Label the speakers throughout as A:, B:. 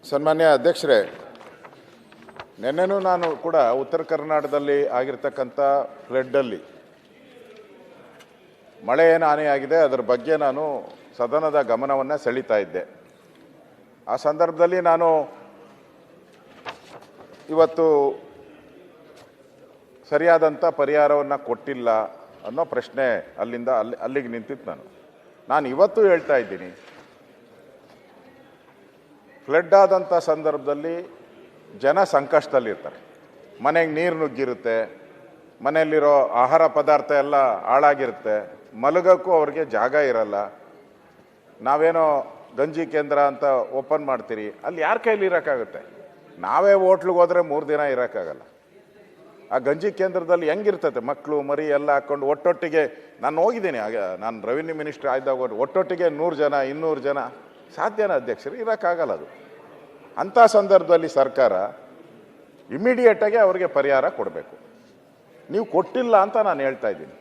A: ಸನ್ಮಾನ್ಯ ಅಧ್ಯಕ್ಷರೇ, ನಿನ್ನೆನೂ ನಾನು ಕೂಡ ಉತ್ತರ ಕರ್ನಾಟಕದಲ್ಲಿ ಆಗಿರ್ತಕ್ಕಂಥ ಫ್ಲಡ್ಡಲ್ಲಿ ಮಳೆ ಏನು ಹಾನಿಯಾಗಿದೆ ಅದರ ಬಗ್ಗೆ ನಾನು ಸದನದ ಗಮನವನ್ನು ಸೆಳೀತಾ ಇದ್ದೆ. ಆ ಸಂದರ್ಭದಲ್ಲಿ ನಾನು ಇವತ್ತು ಸರಿಯಾದಂಥ ಪರಿಹಾರವನ್ನು ಕೊಟ್ಟಿಲ್ಲ ಅನ್ನೋ ಪ್ರಶ್ನೆ ಅಲ್ಲಿಗೆ ನಿಂತಿತ್ತು. ನಾನು ಇವತ್ತು ಹೇಳ್ತಾ ಇದ್ದೀನಿ, ಫ್ಲಡ್ ಆದಂಥ ಸಂದರ್ಭದಲ್ಲಿ ಜನ ಸಂಕಷ್ಟದಲ್ಲಿರ್ತಾರೆ. ಮನೆಗೆ ನೀರು ನುಗ್ಗಿರುತ್ತೆ, ಮನೆಯಲ್ಲಿರೋ ಆಹಾರ ಪದಾರ್ಥ ಎಲ್ಲ ಹಾಳಾಗಿರುತ್ತೆ, ಮಲಗೋಕ್ಕೂ ಅವ್ರಿಗೆ ಜಾಗ ಇರಲ್ಲ. ನಾವೇನೋ ಗಂಜಿ ಕೇಂದ್ರ ಅಂತ ಓಪನ್ ಮಾಡ್ತೀರಿ, ಅಲ್ಲಿ ಯಾರ ಕೈಲಿ ಇರೋಕ್ಕಾಗುತ್ತೆ? ನಾವೇ ಹೋಟ್ಲಿಗೆ ಹೋದರೆ 3 ದಿನ ಇರೋಕ್ಕಾಗಲ್ಲ. ಆ ಗಂಜಿ ಕೇಂದ್ರದಲ್ಲಿ ಹೆಂಗಿರ್ತದೆ, ಮಕ್ಕಳು ಮರಿ ಎಲ್ಲ ಹಾಕ್ಕೊಂಡು ಒಟ್ಟೊಟ್ಟಿಗೆ ನಾನು ಹೋಗಿದ್ದೀನಿ. ಆಗ ನಾನು ರೆವಿನ್ಯೂ ಮಿನಿಸ್ಟರ್ ಆಯ್ದಾಗ ಒಟ್ಟೊಟ್ಟಿಗೆ 100 ಜನ 200 ಜನ ಸಾಧ್ಯನ ಅಧ್ಯಕ್ಷರು? ಇರೋಕ್ಕಾಗಲ್ಲ. ಅದು ಅಂಥ ಸಂದರ್ಭದಲ್ಲಿ ಸರ್ಕಾರ ಇಮಿಡಿಯೇಟಾಗಿ ಅವರಿಗೆ ಪರಿಹಾರ ಕೊಡಬೇಕು. ನೀವು ಕೊಟ್ಟಿಲ್ಲ ಅಂತ ನಾನು ಹೇಳ್ತಾ ಇದ್ದೀನಿ.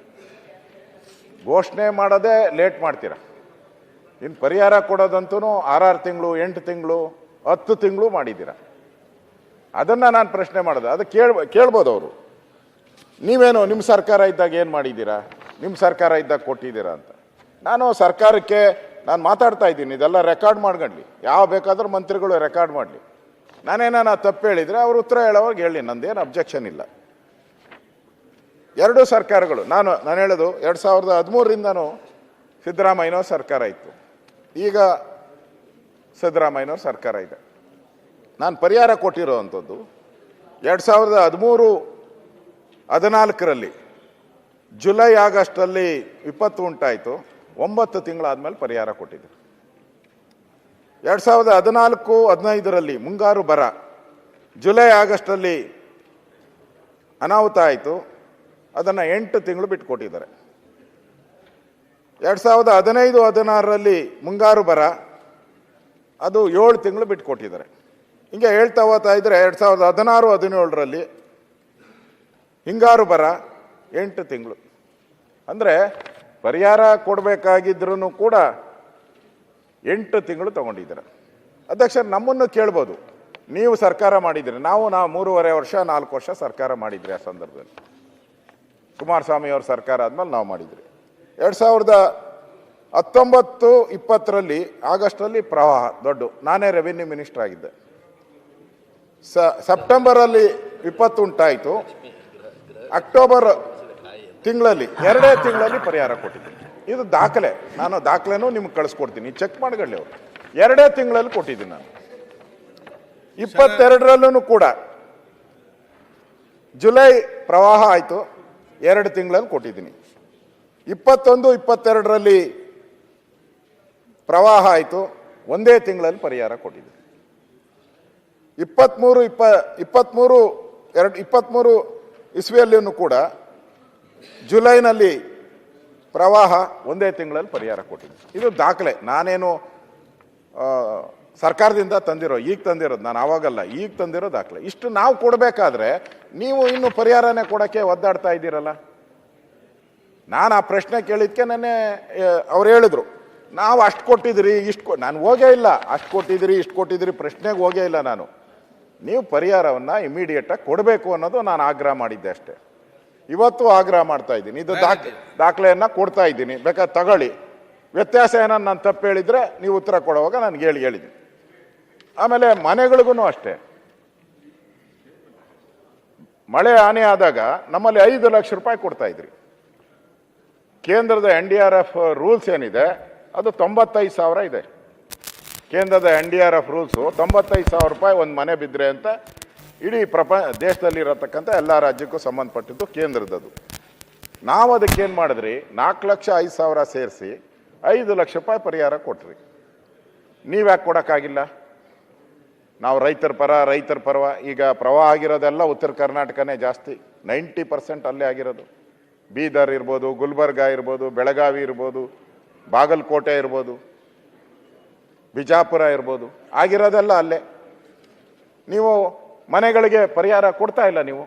A: ಘೋಷಣೆ ಮಾಡೋದೇ ಲೇಟ್ ಮಾಡ್ತೀರಾ. ಇನ್ನು ಪರಿಹಾರ ಕೊಡೋದಂತೂ 6 ತಿಂಗಳು 8 ತಿಂಗಳು 10 ತಿಂಗಳು ಮಾಡಿದ್ದೀರಾ. ಅದನ್ನು ನಾನು ಪ್ರಶ್ನೆ ಮಾಡೋದು. ಅದು ಕೇಳ್ಬೋದು ಅವರು. ನೀವೇನು ನಿಮ್ಮ ಸರ್ಕಾರ ಇದ್ದಾಗ ಏನು ಮಾಡಿದ್ದೀರಾ, ನಿಮ್ಮ ಸರ್ಕಾರ ಇದ್ದಾಗ ಕೊಟ್ಟಿದ್ದೀರಾ ಅಂತ. ನಾನು ಸರ್ಕಾರಕ್ಕೆ ನಾನು ಮಾತಾಡ್ತಾ ಇದ್ದೀನಿ, ಇದೆಲ್ಲ ರೆಕಾರ್ಡ್ ಮಾಡ್ಕೊಳ್ಳಿ. ಯಾವ ಬೇಕಾದ್ರೂ ಮಂತ್ರಿಗಳು ರೆಕಾರ್ಡ್ ಮಾಡಲಿ. ನಾನೇನ ತಪ್ಪು ಹೇಳಿದರೆ ಅವರು ಉತ್ತರ ಹೇಳೋವಾಗ ಹೇಳಿ, ನಂದೇನು ಅಬ್ಜೆಕ್ಷನ್ ಇಲ್ಲ. 2 ಸರ್ಕಾರಗಳು ನಾನು ಹೇಳೋದು 2013ರಿಂದನೂ ಸಿದ್ದರಾಮಯ್ಯನವ್ರ ಸರ್ಕಾರ ಇತ್ತು, ಈಗ ಸಿದ್ದರಾಮಯ್ಯನವ್ರ ಸರ್ಕಾರ ಇದೆ. ನಾನು ಪರಿಹಾರ ಕೊಟ್ಟಿರೋ ಅಂಥದ್ದು 2013-14ರಲ್ಲಿ ಜುಲೈ ಆಗಸ್ಟಲ್ಲಿ ವಿಪತ್ತು ಉಂಟಾಯಿತು. 9 ತಿಂಗಳಾದಮೇಲೆ ಪರಿಹಾರ ಕೊಟ್ಟಿದ್ದೆ. 2014-15ರಲ್ಲಿ ಮುಂಗಾರು ಬರ, ಜುಲೈ ಆಗಸ್ಟಲ್ಲಿ ಅನಾಹುತ ಆಯಿತು. ಅದನ್ನು 8 ತಿಂಗಳು ಬಿಟ್ಟು ಕೊಟ್ಟಿದ್ದಾರೆ. 2015-16ರಲ್ಲಿ ಮುಂಗಾರು ಬರ, ಅದು 7 ತಿಂಗಳು ಬಿಟ್ಟು ಕೊಟ್ಟಿದ್ದಾರೆ. ಹಿಂಗೆ ಹೇಳ್ತಾ ಹೋಗ್ತಾ ಇದ್ದರೆ 2016-17ರಲ್ಲಿ ಹಿಂಗಾರು ಬರ 8 ತಿಂಗಳು. ಅಂದರೆ ಪರಿಹಾರ ಕೊಡಬೇಕಾಗಿದ್ರೂ ಕೂಡ 8 ತಿಂಗಳು ತಗೊಂಡಿದ್ದಾರೆ. ಅಧ್ಯಕ್ಷರು, ನಮ್ಮನ್ನು ಕೇಳ್ಬೋದು, ನೀವು ಸರ್ಕಾರ ಮಾಡಿದ್ದೀರಿ. ನಾವು 3.5 ವರ್ಷ 4 ವರ್ಷ ಸರ್ಕಾರ ಮಾಡಿದ್ರಿ. ಆ ಸಂದರ್ಭದಲ್ಲಿ ಕುಮಾರಸ್ವಾಮಿ ಅವ್ರ ಸರ್ಕಾರ ಆದಮೇಲೆ ನಾವು ಮಾಡಿದ್ರಿ. 2019-20ರಲ್ಲಿ ಆಗಸ್ಟಲ್ಲಿ ಪ್ರವಾಹ ದೊಡ್ಡ, ನಾನೇ ರೆವಿನ್ಯೂ ಮಿನಿಸ್ಟರ್ ಆಗಿದ್ದೆ. ಸೆಪ್ಟೆಂಬರಲ್ಲಿ ವಿಪತ್ತು ಉಂಟಾಯಿತು. ಅಕ್ಟೋಬರ್ ತಿಂಗಳಲ್ಲಿ 2 ತಿಂಗಳಲ್ಲಿ ಪರಿಹಾರ ಕೊಟ್ಟಿದ್ದೀನಿ. ಇದು ದಾಖಲೆ. ನಾನು ದಾಖಲೆನೂ ನಿಮ್ಗೆ ಕಳಿಸ್ಕೊಡ್ತೀನಿ, ಚೆಕ್ ಮಾಡ್ಕೊಳ್ಳಿ. ಅವರು 2 ತಿಂಗಳಲ್ಲಿ ಕೊಟ್ಟಿದ್ದೀನಿ. ನಾನು 22ರಲ್ಲೂ ಕೂಡ ಜುಲೈ ಪ್ರವಾಹ ಆಯಿತು, 2 ತಿಂಗಳಲ್ಲಿ ಕೊಟ್ಟಿದ್ದೀನಿ. 21-22ರಲ್ಲಿ ಪ್ರವಾಹ ಆಯಿತು, 1 ತಿಂಗಳಲ್ಲಿ ಪರಿಹಾರ ಕೊಟ್ಟಿದ್ದೀನಿ. 23 ಇಸ್ವಿಯಲ್ಲೂ ಕೂಡ ಜುಲೈನಲ್ಲಿ ಪ್ರವಾಹ 1 ತಿಂಗಳಲ್ಲಿ ಪರಿಹಾರ ಕೊಟ್ಟಿದ್ದೀನಿ. ಇದು ದಾಖಲೆ. ನಾನೇನು ಸರ್ಕಾರದಿಂದ ಈಗ ತಂದಿರೋದು, ನಾನು ಆವಾಗಲ್ಲ, ಈಗ ತಂದಿರೋ ದಾಖಲೆ. ಇಷ್ಟು ನಾವು ಕೊಡಬೇಕಾದ್ರೆ ನೀವು ಇನ್ನು ಪರಿಹಾರನೇ ಕೊಡೋಕ್ಕೆ ಒದ್ದಾಡ್ತಾ ಇದ್ದೀರಲ್ಲ. ನಾನು ಆ ಪ್ರಶ್ನೆ ಕೇಳಿದ್ಕೆ ನೆನ್ನೆ ಅವ್ರು ಹೇಳಿದ್ರು, ನಾವು ಅಷ್ಟು ಕೊಟ್ಟಿದ್ದೀರಿ ನಾನು ಹೋಗೇ ಇಲ್ಲ. ಅಷ್ಟು ಕೊಟ್ಟಿದ್ದೀರಿ ಇಷ್ಟು ಕೊಟ್ಟಿದ್ದೀರಿ ಪ್ರಶ್ನೆಗೆ ಹೋಗೇ ಇಲ್ಲ ನಾನು. ನೀವು ಪರಿಹಾರವನ್ನು ಇಮಿಡಿಯೇಟಾಗಿ ಕೊಡಬೇಕು ಅನ್ನೋದು ನಾನು ಆಗ್ರಹ ಮಾಡಿದ್ದೆ ಅಷ್ಟೇ. ಇವತ್ತು ಆಗ್ರಹ ಮಾಡ್ತಾ ಇದ್ದೀನಿ. ಇದು ದಾಖಲೆಯನ್ನು ಕೊಡ್ತಾ ಇದ್ದೀನಿ, ಬೇಕಾದ್ರೆ ತಗೊಳ್ಳಿ. ವ್ಯತ್ಯಾಸ ಏನನ್ನ ನಾನು ತಪ್ಪು ಹೇಳಿದರೆ ನೀವು ಉತ್ತರ ಕೊಡುವಾಗ ನನಗೆ ಹೇಳಿದ್ದೀನಿ. ಆಮೇಲೆ ಮನೆಗಳಿಗೂ ಅಷ್ಟೇ, ಮಳೆ ಹಾನಿ ಆದಾಗ ನಮ್ಮಲ್ಲಿ 5 ಲಕ್ಷ ರೂಪಾಯಿ ಕೊಡ್ತಾ ಇದ್ರಿ. ಕೇಂದ್ರದ NDRF ರೂಲ್ಸ್ ಏನಿದೆ ಅದು 95,000 ಇದೆ. ಕೇಂದ್ರದ NDRF ರೂಲ್ಸು 95,000 ರೂಪಾಯಿ ಒಂದು ಮನೆ ಬಿದ್ದರೆ ಅಂತ ಇಡೀ ದೇಶದಲ್ಲಿರತಕ್ಕಂಥ ಎಲ್ಲ ರಾಜ್ಯಕ್ಕೂ ಸಂಬಂಧಪಟ್ಟಿದ್ದು ಕೇಂದ್ರದದು. ನಾವು ಅದಕ್ಕೇನು ಮಾಡಿದ್ರಿ, 4,05,000 ಸೇರಿಸಿ 5 ಲಕ್ಷ ರೂಪಾಯಿ ಪರಿಹಾರ ಕೊಟ್ರಿ. ನೀವ್ಯಾಕೆ ಕೊಡೋಕ್ಕಾಗಿಲ್ಲ? ನಾವು ರೈತರ ಪರವ. ಈಗ ಪ್ರವಾಹ ಆಗಿರೋದೆಲ್ಲ ಉತ್ತರ ಕರ್ನಾಟಕನೇ ಜಾಸ್ತಿ, 90% ಅಲ್ಲೇ ಆಗಿರೋದು. ಬೀದರ್ ಇರ್ಬೋದು, ಗುಲ್ಬರ್ಗ ಇರ್ಬೋದು, ಬೆಳಗಾವಿ ಇರ್ಬೋದು, ಬಾಗಲಕೋಟೆ ಇರ್ಬೋದು, ಬಿಜಾಪುರ ಇರ್ಬೋದು, ಆಗಿರೋದೆಲ್ಲ ಅಲ್ಲೇ. ನೀವು ಮನೆಗಳಿಗೆ ಪರಿಹಾರ ಕೊಡ್ತಾ ಇಲ್ಲ. ನೀವು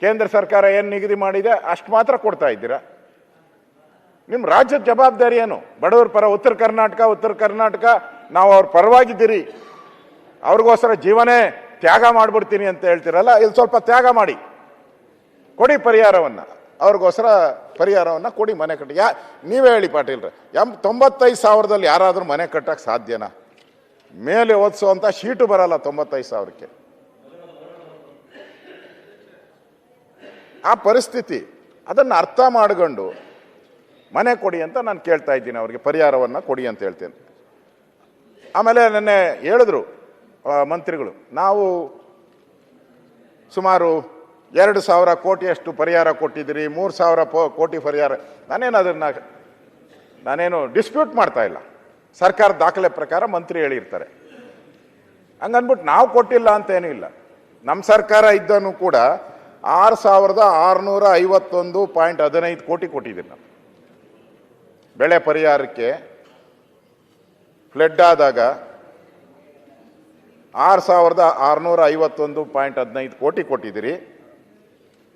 A: ಕೇಂದ್ರ ಸರ್ಕಾರ ಏನು ನಿಗದಿ ಮಾಡಿದೆ ಅಷ್ಟು ಮಾತ್ರ ಕೊಡ್ತಾ ಇದ್ದೀರಾ. ನಿಮ್ಮ ರಾಜ್ಯದ ಜವಾಬ್ದಾರಿ ಏನು? ಬಡವರ ಪರ ಉತ್ತರ ಕರ್ನಾಟಕ ನಾವು ಅವ್ರ ಪರವಾಗಿದ್ದೀರಿ. ಅವ್ರಿಗೋಸ್ಕರ ಜೀವನೇ ತ್ಯಾಗ ಮಾಡಿಬಿಡ್ತೀನಿ ಅಂತ ಹೇಳ್ತೀರಲ್ಲ, ಇಲ್ಲಿ ಸ್ವಲ್ಪ ತ್ಯಾಗ ಮಾಡಿ ಕೊಡಿ ಪರಿಹಾರವನ್ನು, ಅವ್ರಿಗೋಸ್ಕರ ಪರಿಹಾರವನ್ನು ಕೊಡಿ, ಮನೆ ಕಟ್ಟಿ. ನೀವೇ ಹೇಳಿ ಪಾಟೀಲ್ರೆ, 95,000ದಲ್ಲಿ ಯಾರಾದರೂ ಮನೆ ಕಟ್ಟಕ್ಕೆ ಸಾಧ್ಯನಾ? ಮೇಲೆ ಓದಿಸುವಂಥ ಶೀಟು ಬರಲ್ಲ 95,000ಕ್ಕೆ. ಆ ಪರಿಸ್ಥಿತಿ, ಅದನ್ನು ಅರ್ಥ ಮಾಡಿಕೊಂಡು ಮನೆ ಕೊಡಿ ಅಂತ ನಾನು ಕೇಳ್ತಾ ಇದ್ದೀನಿ, ಅವ್ರಿಗೆ ಪರಿಹಾರವನ್ನು ಕೊಡಿ ಅಂತ ಹೇಳ್ತೇನೆ. ಆಮೇಲೆ ನೆನ್ನೆ ಹೇಳಿದ್ರು ಮಂತ್ರಿಗಳು, ನಾವು ಸುಮಾರು 2,000 ಕೋಟಿಯಷ್ಟು ಪರಿಹಾರ ಕೊಟ್ಟಿದ್ದೀರಿ, 3,000 ಕೋಟಿ ಪರಿಹಾರ. ನಾನೇನು ಡಿಸ್ಪ್ಯೂಟ್ ಮಾಡ್ತಾ ಇಲ್ಲ, ಸರ್ಕಾರ ದಾಖಲೆ ಪ್ರಕಾರ ಮಂತ್ರಿ ಹೇಳಿರ್ತಾರೆ. ಹಂಗನ್ಬಿಟ್ಟು ನಾವು ಕೊಟ್ಟಿಲ್ಲ ಅಂತ ಏನೂ ಇಲ್ಲ. ನಮ್ಮ ಸರ್ಕಾರ ಇದ್ದನು ಕೂಡ 6,651.15 ಕೋಟಿ ಕೊಟ್ಟಿದ್ದೀನಿ ನಾವು ಬೆಳೆ ಪರಿಹಾರಕ್ಕೆ. ಫ್ಲಡ್ ಆದಾಗ 6,651.15 ಕೋಟಿ ಕೊಟ್ಟಿದ್ದೀರಿ.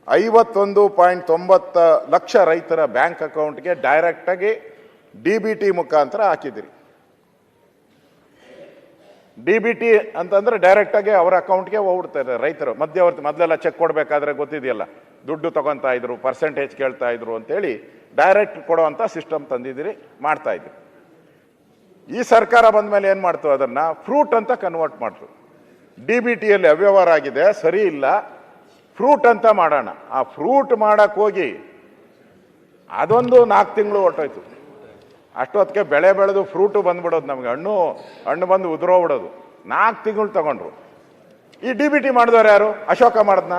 A: 51.90 ಲಕ್ಷ ರೈತರ ಬ್ಯಾಂಕ್ ಅಕೌಂಟ್ಗೆ ಡೈರೆಕ್ಟಾಗಿ DBT ಮುಖಾಂತರ ಹಾಕಿದ್ದೀರಿ. DBT ಅಂತಂದ್ರೆ ಡೈರೆಕ್ಟಾಗಿ ಅವರ ಅಕೌಂಟ್ಗೆ ಹೋಗ್ಬಿಡ್ತಾರೆ ರೈತರು. ಮಧ್ಯವರ್ತಿ ಮೊದಲೆಲ್ಲ ಚೆಕ್ ಕೊಡಬೇಕಾದ್ರೆ ಗೊತ್ತಿದೆಯಲ್ಲ, ದುಡ್ಡು ತಗೊತಾ ಇದ್ರು, ಪರ್ಸೆಂಟೇಜ್ ಕೇಳ್ತಾ ಇದ್ರು ಅಂತೇಳಿ ಡೈರೆಕ್ಟ್ ಕೊಡುವಂಥ ಸಿಸ್ಟಮ್ ತಂದಿದ್ದೀರಿ, ಮಾಡ್ತಾ ಇದ್ದೀರಿ. ಈ ಸರ್ಕಾರ ಬಂದ ಮೇಲೆ ಏನು ಮಾಡ್ತು, ಅದನ್ನು ಫ್ರೂಟ್ ಅಂತ ಕನ್ವರ್ಟ್ ಮಾಡ್ತು. DBTಯಲ್ಲಿ ಅವ್ಯವಹಾರ ಆಗಿದೆ, ಸರಿ ಇಲ್ಲ, ಫ್ರೂಟ್ ಅಂತ ಮಾಡೋಣ. ಆ ಫ್ರೂಟ್ ಮಾಡಕ್ಕೆ ಹೋಗಿ ಅದೊಂದು 4 ತಿಂಗಳು ಹೊರಟೋಯ್ತು. ಅಷ್ಟೊತ್ತಿಗೆ ಬೆಳೆ ಬೆಳೆದು ಫ್ರೂಟು ಬಂದ್ಬಿಡೋದು, ನಮಗೆ ಹಣ್ಣು ಬಂದು ಉದುರೋಗ್ಬಿಡೋದು. 4 ತಿಂಗಳು ತಗೊಂಡ್ರು. ಈ DBT ಮಾಡಿದವ್ರು ಯಾರು? ಅಶೋಕ ಮಾಡಿದ್ನ?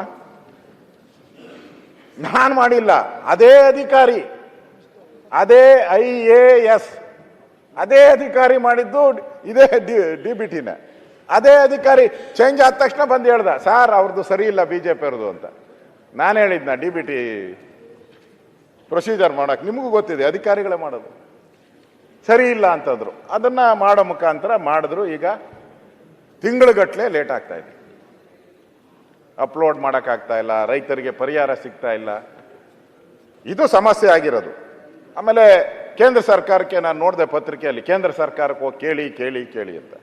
A: ನಾನು ಮಾಡಿಲ್ಲ. ಅದೇ ಅಧಿಕಾರಿ, ಅದೇ IAS, ಅದೇ ಅಧಿಕಾರಿ ಮಾಡಿದ್ದು ಇದೇ DBTನ. ಅದೇ ಅಧಿಕಾರಿ ಚೇಂಜ್ ಆದ ತಕ್ಷಣ ಬಂದು ಹೇಳ್ದ, ಸರ್ ಅವ್ರದ್ದು ಸರಿ ಇಲ್ಲ BJP ಅವ್ರದ್ದು ಅಂತ. ನಾನು ಹೇಳಿದ್ನ DBT ಪ್ರೊಸೀಜರ್ ಮಾಡೋಕೆ? ನಿಮಗೂ ಗೊತ್ತಿದೆ, ಅಧಿಕಾರಿಗಳೇ ಮಾಡೋದು. ಸರಿ ಇಲ್ಲ ಅಂತಂದ್ರು, ಅದನ್ನು ಮಾಡೋ ಮುಖಾಂತರ ಮಾಡಿದ್ರು. ಈಗ ತಿಂಗಳುಗಟ್ಟಲೆ ಲೇಟ್ ಆಗ್ತಾ ಇದೆ, ಅಪ್ಲೋಡ್ ಮಾಡೋಕ್ಕಾಗ್ತಾ ಇಲ್ಲ, ರೈತರಿಗೆ ಪರಿಹಾರ ಸಿಗ್ತಾ ಇಲ್ಲ. ಇದು ಸಮಸ್ಯೆ ಆಗಿರೋದು. ಆಮೇಲೆ ಕೇಂದ್ರ ಸರ್ಕಾರಕ್ಕೆ ನಾನು ನೋಡಿದೆ ಪತ್ರಿಕೆಯಲ್ಲಿ, ಕೇಂದ್ರ ಸರ್ಕಾರಕ್ಕೆ ಹೋಗಿ ಕೇಳಿ ಕೇಳಿ ಕೇಳಿ ಅಂತ.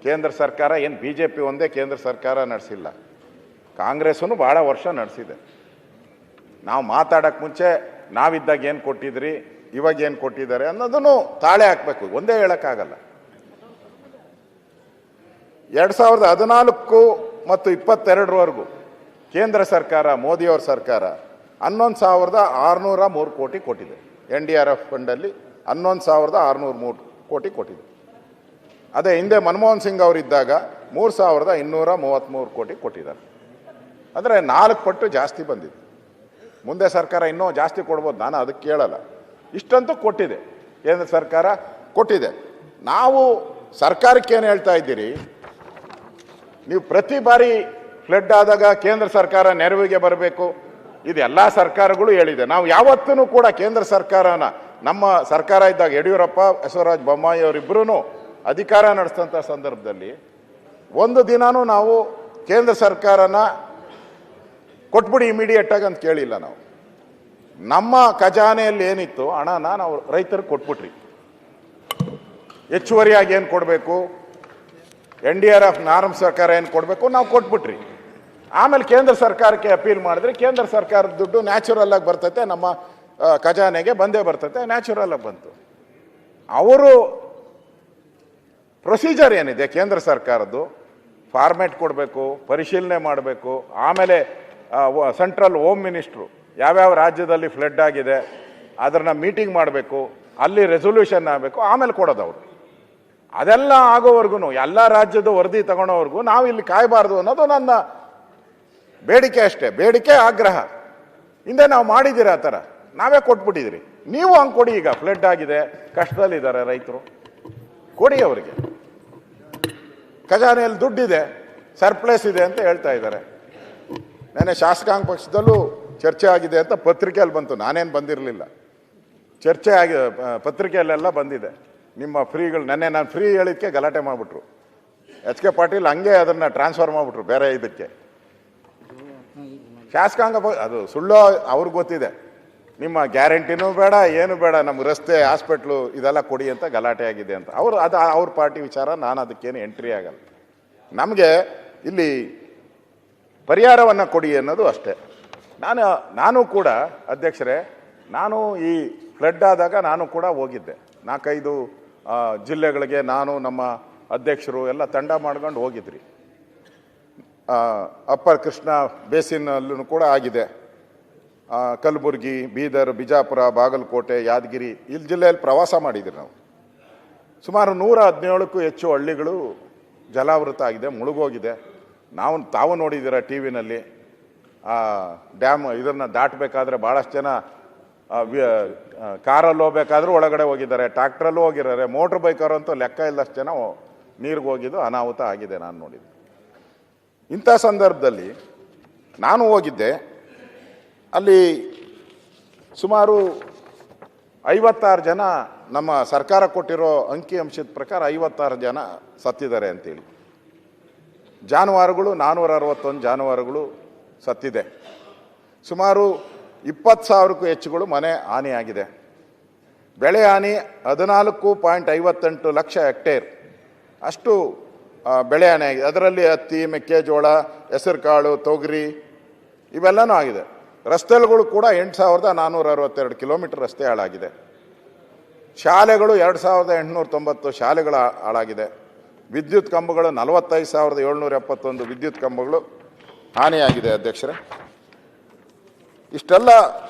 A: ಕೇಂದ್ರ ಸರ್ಕಾರ ಏನು BJP ಒಂದೇ ಕೇಂದ್ರ ಸರ್ಕಾರ ನಡೆಸಿಲ್ಲ, ಕಾಂಗ್ರೆಸ್ಸೂ ಭಾಳ ವರ್ಷ ನಡೆಸಿದೆ. ನಾವು ಮಾತಾಡೋಕ್ಕೆ ಮುಂಚೆ ನಾವಿದ್ದಾಗ ಏನು ಕೊಟ್ಟಿದ್ರಿ, ಇವಾಗ ಏನು ಕೊಟ್ಟಿದ್ದಾರೆ ಅನ್ನೋದನ್ನು ತಾಳೆ ಹಾಕಬೇಕು, ಒಂದೇ ಹೇಳೋಕ್ಕಾಗಲ್ಲ. 2014 ಮತ್ತು 22ರವರೆಗೂ ಕೇಂದ್ರ ಸರ್ಕಾರ, ಮೋದಿಯವ್ರ ಸರ್ಕಾರ 11,603 ಕೋಟಿ ಕೊಟ್ಟಿದೆ. NDRF ಫಂಡಲ್ಲಿ 11,603 ಕೋಟಿ ಕೊಟ್ಟಿದೆ. ಅದೇ ಹಿಂದೆ ಮನಮೋಹನ್ ಸಿಂಗ್ ಅವರಿದ್ದಾಗ 3,233 ಕೋಟಿ ಕೊಟ್ಟಿದ್ದಾರೆ. ಅಂದರೆ 4 ಪಟ್ಟು ಜಾಸ್ತಿ ಬಂದಿದೆ. ಮುಂದೆ ಸರ್ಕಾರ ಇನ್ನೂ ಜಾಸ್ತಿ ಕೊಡ್ಬೋದು, ನಾನು ಅದಕ್ಕೆ ಕೇಳಲ್ಲ. ಇಷ್ಟಂತೂ ಕೊಟ್ಟಿದೆ, ಕೇಂದ್ರ ಸರ್ಕಾರ ಕೊಟ್ಟಿದೆ. ನಾವು ಸರ್ಕಾರಕ್ಕೆ ಏನು ಹೇಳ್ತಾ ಇದ್ದೀರಿ, ನೀವು ಪ್ರತಿ ಬಾರಿ ಫ್ಲಡ್ ಆದಾಗ ಕೇಂದ್ರ ಸರ್ಕಾರ ನೆರವಿಗೆ ಬರಬೇಕು, ಇದು ಎಲ್ಲ ಸರ್ಕಾರಗಳು ಹೇಳಿದೆ. ನಾವು ಯಾವತ್ತೂ ಕೂಡ ಕೇಂದ್ರ ಸರ್ಕಾರನ, ನಮ್ಮ ಸರ್ಕಾರ ಇದ್ದಾಗ ಯಡಿಯೂರಪ್ಪ, ಬಸವರಾಜ ಬೊಮ್ಮಾಯಿ ಅವರಿಬ್ಬರೂ ಅಧಿಕಾರ ನಡೆಸಿದಂಥ ಸಂದರ್ಭದಲ್ಲಿ ಒಂದು ದಿನಾನೂ ನಾವು ಕೇಂದ್ರ ಸರ್ಕಾರನ ಕೊಟ್ಬಿಡಿ ಇಮಿಡಿಯೇಟಾಗಿ ಅಂತ ಕೇಳಿಲ್ಲ. ನಾವು ನಮ್ಮ ಖಜಾನೆಯಲ್ಲಿ ಏನಿತ್ತು ಹಣನ ನಾವು ರೈತರಿಗೆ ಕೊಟ್ಬಿಟ್ರಿ. ಹೆಚ್ಚುವರಿಯಾಗಿ ಏನು ಕೊಡಬೇಕು, NDRF ನಾರ್ಮ್ ಸರ್ಕಾರ ಏನು ಕೊಡಬೇಕು ನಾವು ಕೊಟ್ಬಿಟ್ರಿ. ಆಮೇಲೆ ಕೇಂದ್ರ ಸರ್ಕಾರಕ್ಕೆ ಅಪೀಲ್ ಮಾಡಿದ್ರೆ ಕೇಂದ್ರ ಸರ್ಕಾರದ ದುಡ್ಡು ನ್ಯಾಚುರಲ್ ಆಗಿ ಬರ್ತೈತೆ, ನಮ್ಮ ಖಜಾನೆಗೆ ಬಂದೇ ಬರ್ತೈತೆ, ನ್ಯಾಚುರಲ್ ಆಗಿ ಬಂತು. ಅವರು ಪ್ರೊಸೀಜರ್ ಏನಿದೆ ಕೇಂದ್ರ ಸರ್ಕಾರದ್ದು, ಫಾರ್ಮೇಟ್ ಕೊಡಬೇಕು, ಪರಿಶೀಲನೆ ಮಾಡಬೇಕು. ಆಮೇಲೆ ಸೆಂಟ್ರಲ್ ಹೋಮ್ ಮಿನಿಸ್ಟ್ರು ಯಾವ್ಯಾವ ರಾಜ್ಯದಲ್ಲಿ ಫ್ಲಡ್ ಆಗಿದೆ ಅದನ್ನ ಮೀಟಿಂಗ್ ಮಾಡಬೇಕು, ಅಲ್ಲಿ ರೆಸೊಲ್ಯೂಷನ್ ಆಗಬೇಕು, ಆಮೇಲೆ ಕೊಡೋದು ಅವರು. ಅದೆಲ್ಲ ಆಗೋವರೆಗೂ, ಎಲ್ಲ ರಾಜ್ಯದ ವರದಿ ತಗೊಳೋವರೆಗೂ ನಾವು ಇಲ್ಲಿ ಕಾಯಬಾರ್ದು ಅನ್ನೋದು ನನ್ನ ಬೇಡಿಕೆ ಅಷ್ಟೇ. ಬೇಡಿಕೆ, ಆಗ್ರಹ. ಹಿಂದೆ ನಾವು ಮಾಡಿದ್ದೀರ ಆ ಥರ, ನಾವೇ ಕೊಟ್ಬಿಟ್ಟಿದ್ದೀರಿ. ನೀವು ಹಂಗೆ ಕೊಡಿ. ಈಗ ಫ್ಲಡ್ ಆಗಿದೆ, ಕಷ್ಟದಲ್ಲಿದ್ದಾರೆ ರೈತರು, ಕೊಡಿ ಅವರಿಗೆ. ಖಜಾನೆಯಲ್ಲಿ ದುಡ್ಡಿದೆ, ಸರ್ಪ್ಲಸ್ ಇದೆ ಅಂತ ಹೇಳ್ತಾ ಇದ್ದಾರೆ. ನೆನ್ನೆ ಶಾಸಕಾಂಗ ಪಕ್ಷದಲ್ಲೂ ಚರ್ಚೆ ಆಗಿದೆ ಅಂತ ಪತ್ರಿಕೆಯಲ್ಲಿ ಬಂತು, ನಾನೇನು ಬಂದಿರಲಿಲ್ಲ. ಚರ್ಚೆ ಆಗಿ ಪತ್ರಿಕೆಯಲ್ಲೆಲ್ಲ ಬಂದಿದೆ. ನಿಮ್ಮ ಫ್ರೀಗಳು, ನೆನ್ನೆ ನಾನು ಫ್ರೀ ಹೇಳಿದ್ದಕ್ಕೆ ಗಲಾಟೆ ಮಾಡಿಬಿಟ್ರು. HK ಪಾಟೀಲ್ ಹಂಗೆ ಅದನ್ನು ಟ್ರಾನ್ಸ್ಫರ್ ಮಾಡಿಬಿಟ್ರು ಬೇರೆ ಇದಕ್ಕೆ. ಶಾಸಕಾಂಗ ಅದು ಸುಳ್ಳು, ಅವ್ರಿಗೆ ಗೊತ್ತಿದೆ. ನಿಮ್ಮ ಗ್ಯಾರಂಟಿನೂ ಬೇಡ, ಏನು ಬೇಡ, ನಮ್ಗೆ ರಸ್ತೆ, ಹಾಸ್ಪಿಟ್ಲು ಇದೆಲ್ಲ ಕೊಡಿ ಅಂತ ಗಲಾಟೆ ಆಗಿದೆ ಅಂತ. ಅವ್ರ ಪಾರ್ಟಿ ವಿಚಾರ, ನಾನು ಅದಕ್ಕೇನು ಎಂಟ್ರಿ ಆಗಲ್ಲ. ನಮಗೆ ಇಲ್ಲಿ ಪರಿಹಾರವನ್ನು ಕೊಡಿ ಅನ್ನೋದು ಅಷ್ಟೇ. ನಾನು ಕೂಡ ಅಧ್ಯಕ್ಷರೇ, ನಾನು ಈ ಫ್ಲಡ್ ಆದಾಗ ನಾನು ಕೂಡ ಹೋಗಿದ್ದೆ. 4-5 ಜಿಲ್ಲೆಗಳಿಗೆ ನಾನು ನಮ್ಮ ಅಧ್ಯಕ್ಷರು ಎಲ್ಲ ತಂಡ ಮಾಡ್ಕೊಂಡು ಹೋಗಿದ್ರಿ. ಅಪ್ಪರ್ ಕೃಷ್ಣ ಬೇಸಿನಲ್ಲೂ ಕೂಡ ಆಗಿದೆ. ಕಲಬುರಗಿ, ಬೀದರ್, ಬಿಜಾಪುರ, ಬಾಗಲಕೋಟೆ, ಯಾದಗಿರಿ ಇಲ್ಲಿ ಜಿಲ್ಲೆಯಲ್ಲಿ ಪ್ರವಾಸ ಮಾಡಿದ್ರಿ ನಾವು. ಸುಮಾರು 117ಕ್ಕೂ ಹೆಚ್ಚು ಹಳ್ಳಿಗಳು ಜಲಾವೃತ ಆಗಿದೆ, ಮುಳುಗೋಗಿದೆ. ತಾವು ನೋಡಿದ್ದೀರ ಟಿ ವಿನಲ್ಲಿ. ಡ್ಯಾಮ್ ಇದನ್ನು ದಾಟಬೇಕಾದ್ರೆ ಭಾಳಷ್ಟು ಜನ ಕಾರಲ್ಲಿ ಹೋಗ್ಬೇಕಾದ್ರೂ ಒಳಗಡೆ ಹೋಗಿದ್ದಾರೆ, ಟ್ರ್ಯಾಕ್ಟ್ರಲ್ಲೂ ಹೋಗಿದ್ದಾರೆ, ಮೋಟ್ರ್ ಬೈಕರು ಅಂತೂ ಲೆಕ್ಕ ಇಲ್ಲಷ್ಟು ಜನ ನೀರಿಗೆ ಹೋಗಿದ್ದು ಅನಾಹುತ ಆಗಿದೆ ನಾನು ನೋಡಿದ್ದೆ. ಇಂಥ ಸಂದರ್ಭದಲ್ಲಿ ನಾನು ಹೋಗಿದ್ದೆ. ಅಲ್ಲಿ ಸುಮಾರು 56 ಜನ, ನಮ್ಮ ಸರ್ಕಾರ ಕೊಟ್ಟಿರೋ ಅಂಕಿ ಅಂಶದ ಪ್ರಕಾರ 56 ಜನ ಸತ್ತಿದ್ದಾರೆ ಅಂತೇಳಿ. ಜಾನುವಾರುಗಳು 461 ಜಾನುವಾರುಗಳು ಸತ್ತಿದೆ. ಸುಮಾರು 20,000ಕ್ಕೂ ಹೆಚ್ಚುಗಳು ಮನೆ ಹಾನಿಯಾಗಿದೆ. ಬೆಳೆ ಹಾನಿ 14.58 ಲಕ್ಷ ಹೆಕ್ಟೇರ್ ಅಷ್ಟು ಬೆಳೆ ಹಾನಿ ಆಗಿದೆ. ಅದರಲ್ಲಿ ಹತ್ತಿ, ಮೆಕ್ಕೆಜೋಳ, ಹೆಸರುಕಾಳು, ತೊಗರಿ ಇವೆಲ್ಲನೂ ಆಗಿದೆ. ರಸ್ತೆಗಳು ಕೂಡ 8,462 ಕಿಲೋಮೀಟರ್ ರಸ್ತೆ ಹಾಳಾಗಿದೆ. ಶಾಲೆಗಳು 2,890 ಶಾಲೆಗಳು ಹಾಳಾಗಿದೆ. ವಿದ್ಯುತ್ ಕಂಬಗಳು 45,771 ವಿದ್ಯುತ್ ಕಂಬಗಳು ಹಾನಿಯಾಗಿದೆ ಅಧ್ಯಕ್ಷರೇ. ಇಷ್ಟೆಲ್ಲ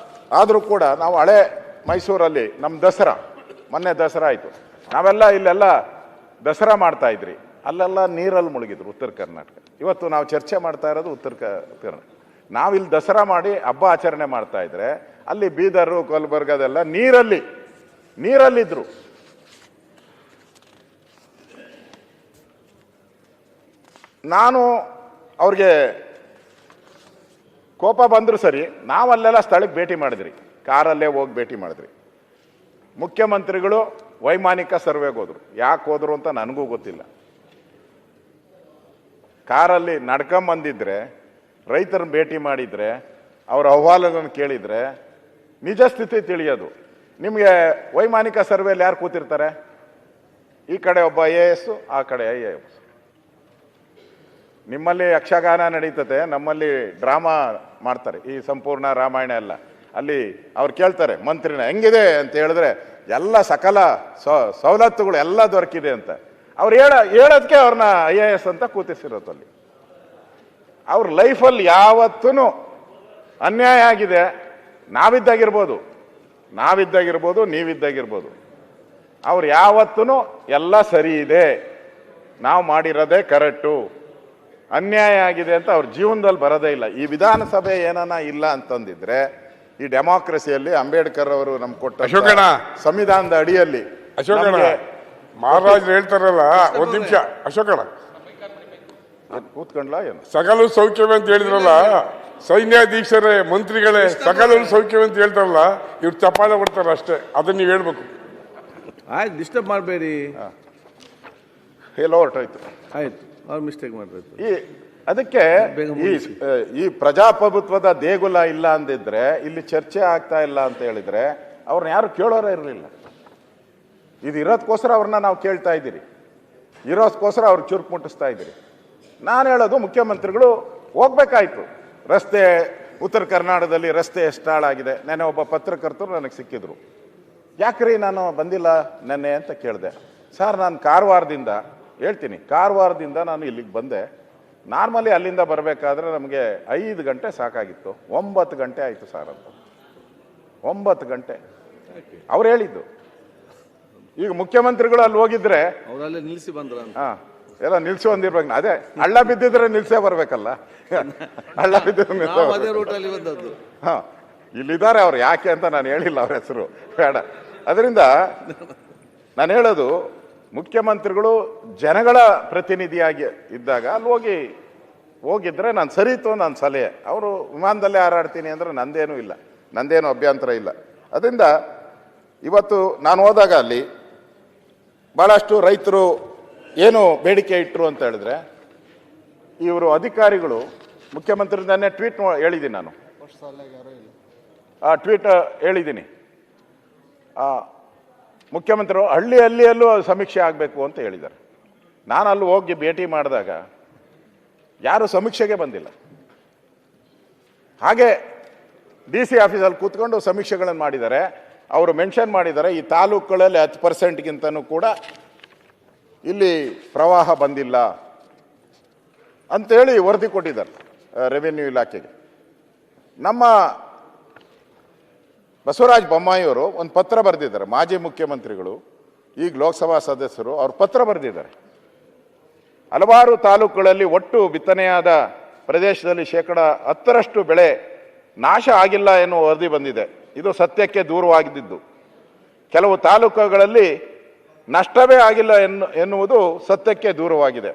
A: ಆದರೂ ಕೂಡ ನಾವು ಹಳೆ ಮೈಸೂರಲ್ಲಿ ನಮ್ಮ ದಸರಾ, ಮೊನ್ನೆ ದಸರಾ ಆಯಿತು, ನಾವೆಲ್ಲ ಇಲ್ಲೆಲ್ಲ ದಸರಾ ಮಾಡ್ತಾ ಇದ್ರಿ, ಅಲ್ಲೆಲ್ಲ ನೀರಲ್ಲಿ ಮುಳುಗಿದ್ರು ಉತ್ತರ ಕರ್ನಾಟಕ. ಇವತ್ತು ನಾವು ಚರ್ಚೆ ಮಾಡ್ತಾ ಇರೋದು ಉತ್ತರ ಕರ್ನಾಟಕ. ನಾವಿಲ್ಲಿ ದಸರಾ ಮಾಡಿ ಹಬ್ಬ ಆಚರಣೆ ಮಾಡ್ತಾ ಇದ್ರೆ ಅಲ್ಲಿ ಬೀದರು, ಕಲಬುರ್ಗದೆಲ್ಲ ನೀರಲ್ಲಿದ್ರು. ನಾನು ಅವ್ರಿಗೆ ಕೋಪ ಬಂದರೂ ಸರಿ, ನಾವಲ್ಲೆಲ್ಲ ಸ್ಥಳಕ್ಕೆ ಭೇಟಿ ಮಾಡಿದ್ರಿ, ಕಾರಲ್ಲೇ ಹೋಗಿ ಭೇಟಿ ಮಾಡಿದ್ರಿ. ಮುಖ್ಯಮಂತ್ರಿಗಳು ವೈಮಾನಿಕ ಸರ್ವೆಗೆ ಹೋದ್ರು. ಯಾಕೆ ಹೋದ್ರು ಅಂತ ನನಗೂ ಗೊತ್ತಿಲ್ಲ. ಕಾರಲ್ಲಿ ನಡ್ಕೊಂಬಂದಿದ್ರೆ, ರೈತರನ್ನ ಭೇಟಿ ಮಾಡಿದರೆ, ಅವರ ಅಹವಾಲುಗಳನ್ನು ಕೇಳಿದರೆ ನಿಜ ಸ್ಥಿತಿ ತಿಳಿಯೋದು. ನಿಮಗೆ ವೈಮಾನಿಕ ಸರ್ವೆಯಲ್ಲಿ ಯಾರು ಕೂತಿರ್ತಾರೆ? ಈ ಕಡೆ ಒಬ್ಬ IAS, ಆ ಕಡೆ IAS. ನಿಮ್ಮಲ್ಲಿ ಯಕ್ಷಗಾನ ನಡೀತದೆ, ನಮ್ಮಲ್ಲಿ ಡ್ರಾಮಾ ಮಾಡ್ತಾರೆ, ಈ ಸಂಪೂರ್ಣ ರಾಮಾಯಣ ಎಲ್ಲ. ಅಲ್ಲಿ ಅವ್ರು ಕೇಳ್ತಾರೆ ಮಂತ್ರಿನ, ಹೆಂಗಿದೆ ಅಂತ ಹೇಳಿದ್ರೆ ಎಲ್ಲ ಸಕಲ ಸವಲತ್ತುಗಳು ಎಲ್ಲ ದೊರಕಿದೆ ಅಂತ. ಅವ್ರು ಹೇಳೋದಕ್ಕೆ ಅವ್ರನ್ನ IAS ಅಂತ ಕೂತಿಸಿರೋದು. ಅಲ್ಲಿ ಅವ್ರ ಲೈಫಲ್ಲಿ ಯಾವತ್ತೂ ಅನ್ಯಾಯ ಆಗಿದೆ. ನಾವಿದ್ದಾಗಿರ್ಬೋದು, ನೀವಿದ್ದಾಗಿರ್ಬೋದು, ಅವ್ರು ಯಾವತ್ತೂ ಎಲ್ಲ ಸರಿ ಇದೆ, ನಾವು ಮಾಡಿರೋದೇ ಕರೆಕ್ಟು, ಅನ್ಯಾಯ ಆಗಿದೆ ಅಂತ ಅವ್ರ ಜೀವನದಲ್ಲಿ ಬರೋದೇ ಇಲ್ಲ. ಈ ವಿಧಾನಸಭೆ ಏನನ ಇಲ್ಲ ಅಂತಂದಿದ್ರೆ, ಈ ಡೆಮಾಕ್ರಸಿಯಲ್ಲಿ ಅಂಬೇಡ್ಕರ್ ಅವರು ನಮ್ಗೆ ಕೊಟ್ಟ ಸಂವಿಧಾನದ ಅಡಿಯಲ್ಲಿ
B: ಮಹಾರಾಜರು ಹೇಳ್ತಾರಲ್ಲ, ಒಂದ್ ನಿಮಿಷ ಅಶೋಕಣ್ಣ
A: ಕೂತ್ಕೊಂಡ್ಲಾ ಏನು,
B: ಸಕಲ ಸೌಖ್ಯವೇ ಅಂತ ಹೇಳಿದ್ರಲ್ಲ, ಸೈನ್ಯಾಧೀಶರೇ, ಮಂತ್ರಿಗಳೇ ಸಕಲ ಸೌಖ್ಯವೇ ಅಂತ ಹೇಳ್ತಾರಲ್ಲ, ಇವ್ರು ಚಪ್ಪಾಳೆ ಕೊಡ್ತಾರ ಅಷ್ಟೇ. ಅದನ್ನ ನೀವು ಹೇಳ್ಬೇಕು.
C: ಆಯ್ತು, ಡಿಸ್ಟರ್ಬ್ ಮಾಡಬೇಡಿ.
A: ಹೇಳೋ ಹೊರಟಾಯ್ತು,
C: ಆಯ್ತು, ಅವ್ರು ಮಿಸ್ಟೇಕ್ ಮಾಡ್ಬೇಕು.
A: ಅದಕ್ಕೆ ಈ ಪ್ರಜಾಪ್ರಭುತ್ವದ ದೇಗುಲ ಇಲ್ಲ ಅಂದಿದ್ರೆ, ಇಲ್ಲಿ ಚರ್ಚೆ ಆಗ್ತಾ ಇಲ್ಲ ಅಂತ ಹೇಳಿದ್ರೆ ಅವ್ರನ್ನ ಯಾರು ಕೇಳೋರೇ ಇರಲಿಲ್ಲ. ಇದು ಇರೋದಕ್ಕೋಸ್ಕರ ಅವ್ರನ್ನ ನಾವು ಕೇಳ್ತಾ ಇದ್ದೀರಿ, ಇರೋದಕ್ಕೋಸ್ಕರ ಅವ್ರಿಗೆ ಚುರುಕು ಮುಟ್ಟಿಸ್ತಾ ಇದ್ದೀರಿ. ನಾನು ಹೇಳೋದು, ಮುಖ್ಯಮಂತ್ರಿಗಳು ಹೋಗ್ಬೇಕಾಯ್ತು. ರಸ್ತೆ ಉತ್ತರ ಕರ್ನಾಟಕದಲ್ಲಿ ರಸ್ತೆ ಎಷ್ಟು ಹಾಳಾಗಿದೆ. ನೆನ್ನೆ ಒಬ್ಬ ಪತ್ರಕರ್ತರು ನನಗೆ ಸಿಕ್ಕಿದ್ರು. ಯಾಕ್ರಿ ನಾನು ಬಂದಿಲ್ಲ ನೆನ್ನೆ ಅಂತ ಕೇಳಿದೆ. ಸರ್, ನಾನು ಕಾರವಾರದಿಂದ ನಾನು ಇಲ್ಲಿಗೆ ಬಂದೆ. ನಾರ್ಮಲಿ ಅಲ್ಲಿಂದ ಬರಬೇಕಾದ್ರೆ ನಮಗೆ 5 ಗಂಟೆ ಸಾಕಾಗಿತ್ತು, 9 ಗಂಟೆ ಆಯಿತು ಸರ್ ಅಂತ. 9 ಗಂಟೆ ಅವ್ರು ಹೇಳಿದ್ದು. ಈಗ ಮುಖ್ಯಮಂತ್ರಿಗಳು ಅಲ್ಲಿ ಹೋಗಿದ್ರೆ
C: ಅವರಲ್ಲೇ ನಿಲ್ಲಿಸಿ ಬಂದ್ರ,
A: ಎಲ್ಲ ನಿಲ್ಸಿ ಬಂದಿರ್ಬೇಕು. ಅದೇ ಹಳ್ಳ ಬಿದ್ದಿದ್ರೆ ನಿಲ್ಸೇ ಬರ್ಬೇಕಲ್ಲ, ಹಳ್ಳ ಬಿದ್ದಿದ್ರೆ ಇಲ್ಲಿದ್ದಾರೆ ಅವ್ರು. ಯಾಕೆ ಅಂತ ನಾನು ಹೇಳಿಲ್ಲ ಅವ್ರ ಹೆಸರು, ಬೇಡ. ಅದರಿಂದ ನಾನು ಹೇಳೋದು, ಮುಖ್ಯಮಂತ್ರಿಗಳು ಜನಗಳ ಪ್ರತಿನಿಧಿಯಾಗಿ ಇದ್ದಾಗ ಅಲ್ಲಿ ಹೋಗಿದ್ರೆ ನಾನು ಸರಿತು ನನ್ನ ಸಲಹೆ. ಅವರು ವಿಮಾನದಲ್ಲೇ ಹಾರಾಡ್ತೀನಿ ಅಂದರೆ ನಂದೇನು ಅಭ್ಯಂತರ ಇಲ್ಲ. ಅದರಿಂದ ಇವತ್ತು ನಾನು ಹೋದಾಗ ಅಲ್ಲಿ ಭಾಳಷ್ಟು ರೈತರು ಏನು ಬೇಡಿಕೆ ಇಟ್ಟರು ಅಂತ ಹೇಳಿದ್ರೆ, ಇವರು ಅಧಿಕಾರಿಗಳು, ಮುಖ್ಯಮಂತ್ರಿದನ್ನೇ ಟ್ವೀಟ್ ಹೇಳಿದ್ದೀನಿ ನಾನು, ಆ ಟ್ವೀಟ್ ಹೇಳಿದ್ದೀನಿ. ಮುಖ್ಯಮಂತ್ರಿಗಳು ಹಳ್ಳಿಯಲ್ಲೂ ಸಮೀಕ್ಷೆ ಆಗಬೇಕು ಅಂತ ಹೇಳಿದ್ದಾರೆ. ನಾನು ಅಲ್ಲಿ ಹೋಗಿ ಭೇಟಿ ಮಾಡಿದಾಗ ಯಾರು ಸಮೀಕ್ಷೆಗೆ ಬಂದಿಲ್ಲ. ಹಾಗೆ DC ಆಫೀಸಲ್ಲಿ ಕೂತ್ಕೊಂಡು ಸಮೀಕ್ಷೆಗಳನ್ನು ಮಾಡಿದ್ದಾರೆ. ಅವರು ಮೆನ್ಷನ್ ಮಾಡಿದ್ದಾರೆ, ಈ ತಾಲೂಕುಗಳಲ್ಲಿ 10%ಗಿಂತನೂ ಕೂಡ ಇಲ್ಲಿ ಪ್ರವಾಹ ಬಂದಿಲ್ಲ ಅಂತೇಳಿ ವರದಿ ಕೊಟ್ಟಿದ್ದಾರೆ ರೆವಿನ್ಯೂ ಇಲಾಖೆಗೆ. ನಮ್ಮ ಬಸವರಾಜ ಬೊಮ್ಮಾಯಿಯವರು ಒಂದು ಪತ್ರ ಬರೆದಿದ್ದಾರೆ, ಮಾಜಿ ಮುಖ್ಯಮಂತ್ರಿಗಳು, ಈಗ ಲೋಕಸಭಾ ಸದಸ್ಯರು, ಅವ್ರು ಪತ್ರ ಬರೆದಿದ್ದಾರೆ. ಹಲವಾರು ತಾಲೂಕುಗಳಲ್ಲಿ ಒಟ್ಟು ಬಿತ್ತನೆಯಾದ ಪ್ರದೇಶದಲ್ಲಿ 10% ಬೆಳೆ ನಾಶ ಆಗಿಲ್ಲ ಎನ್ನುವ ವರದಿ ಬಂದಿದೆ. ಇದು ಸತ್ಯಕ್ಕೆ ದೂರವಾಗಿದ್ದು. ಕೆಲವು ತಾಲೂಕುಗಳಲ್ಲಿ ನಷ್ಟವೇ ಆಗಿಲ್ಲ ಎನ್ನುವುದು ಸತ್ಯಕ್ಕೆ ದೂರವಾಗಿದೆ.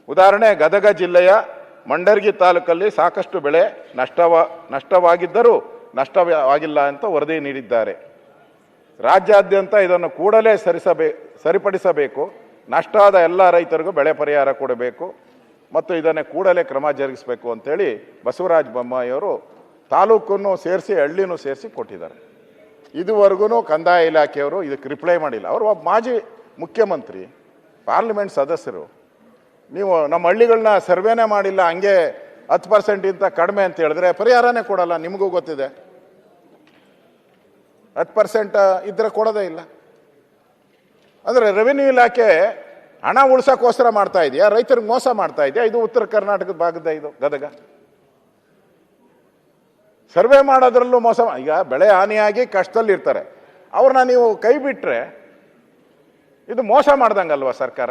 A: ಉದಾಹರಣೆ, ಗದಗ ಜಿಲ್ಲೆಯ ಮಂಡರ್ಗಿ ತಾಲೂಕಲ್ಲಿ ಸಾಕಷ್ಟು ಬೆಳೆ ನಷ್ಟವಾಗಿದ್ದರೂ ನಷ್ಟವಾಗಿಲ್ಲ ಅಂತ ವರದಿ ನೀಡಿದ್ದಾರೆ. ರಾಜ್ಯಾದ್ಯಂತ ಇದನ್ನು ಕೂಡಲೇ ಸರಿಪಡಿಸಬೇಕು. ನಷ್ಟ ಆದ ಎಲ್ಲ ರೈತರಿಗೂ ಬೆಳೆ ಪರಿಹಾರ ಕೊಡಬೇಕು ಮತ್ತು ಇದನ್ನೇ ಕೂಡಲೇ ಕ್ರಮ ಜರುಗಿಸಬೇಕು ಅಂತೇಳಿ ಬಸವರಾಜ ಬೊಮ್ಮಾಯಿಯವರು ತಾಲೂಕನ್ನು ಸೇರಿಸಿ ಹಳ್ಳಿನೂ ಸೇರಿಸಿ ಕೊಟ್ಟಿದ್ದಾರೆ. ಇದುವರೆಗೂ ಕಂದಾಯ ಇಲಾಖೆಯವರು ಇದಕ್ಕೆ ರಿಪ್ಲೈ ಮಾಡಿಲ್ಲ. ಅವರು ಒಬ್ಬ ಮಾಜಿ ಮುಖ್ಯಮಂತ್ರಿ, ಪಾರ್ಲಿಮೆಂಟ್ ಸದಸ್ಯರು. ನೀವು ನಮ್ಮ ಹಳ್ಳಿಗಳನ್ನ ಸರ್ವೇನೇ ಮಾಡಿಲ್ಲ, ಹಂಗೆ 10%ಗಿಂತ ಕಡಿಮೆ ಅಂತ ಹೇಳಿದ್ರೆ ಪರಿಹಾರನೇ ಕೊಡಲ್ಲ. ನಿಮಗೂ ಗೊತ್ತಿದೆ, 10% ಇದ್ರೆ ಕೊಡೋದೇ ಇಲ್ಲ. ಅಂದರೆ ರೆವಿನ್ಯೂ ಇಲಾಖೆ ಹಣ ಉಳ್ಸೋಕ್ಕೋಸ್ಕರ ಮಾಡ್ತಾ ಇದೆಯಾ, ರೈತರಿಗೆ ಮೋಸ ಮಾಡ್ತಾ ಇದೆಯಾ? ಇದು ಉತ್ತರ ಕರ್ನಾಟಕದ ಭಾಗದ, ಇದು ಗದಗ. ಸರ್ವೆ ಮಾಡೋದ್ರಲ್ಲೂ ಮೋಸ. ಈಗ ಬೆಳೆ ಹಾನಿಯಾಗಿ ಕಷ್ಟದಲ್ಲಿರ್ತಾರೆ, ಅವ್ರನ್ನ ನೀವು ಕೈ ಬಿಟ್ಟರೆ ಇದು ಮೋಸ ಮಾಡ್ದಂಗಲ್ವ ಸರ್ಕಾರ,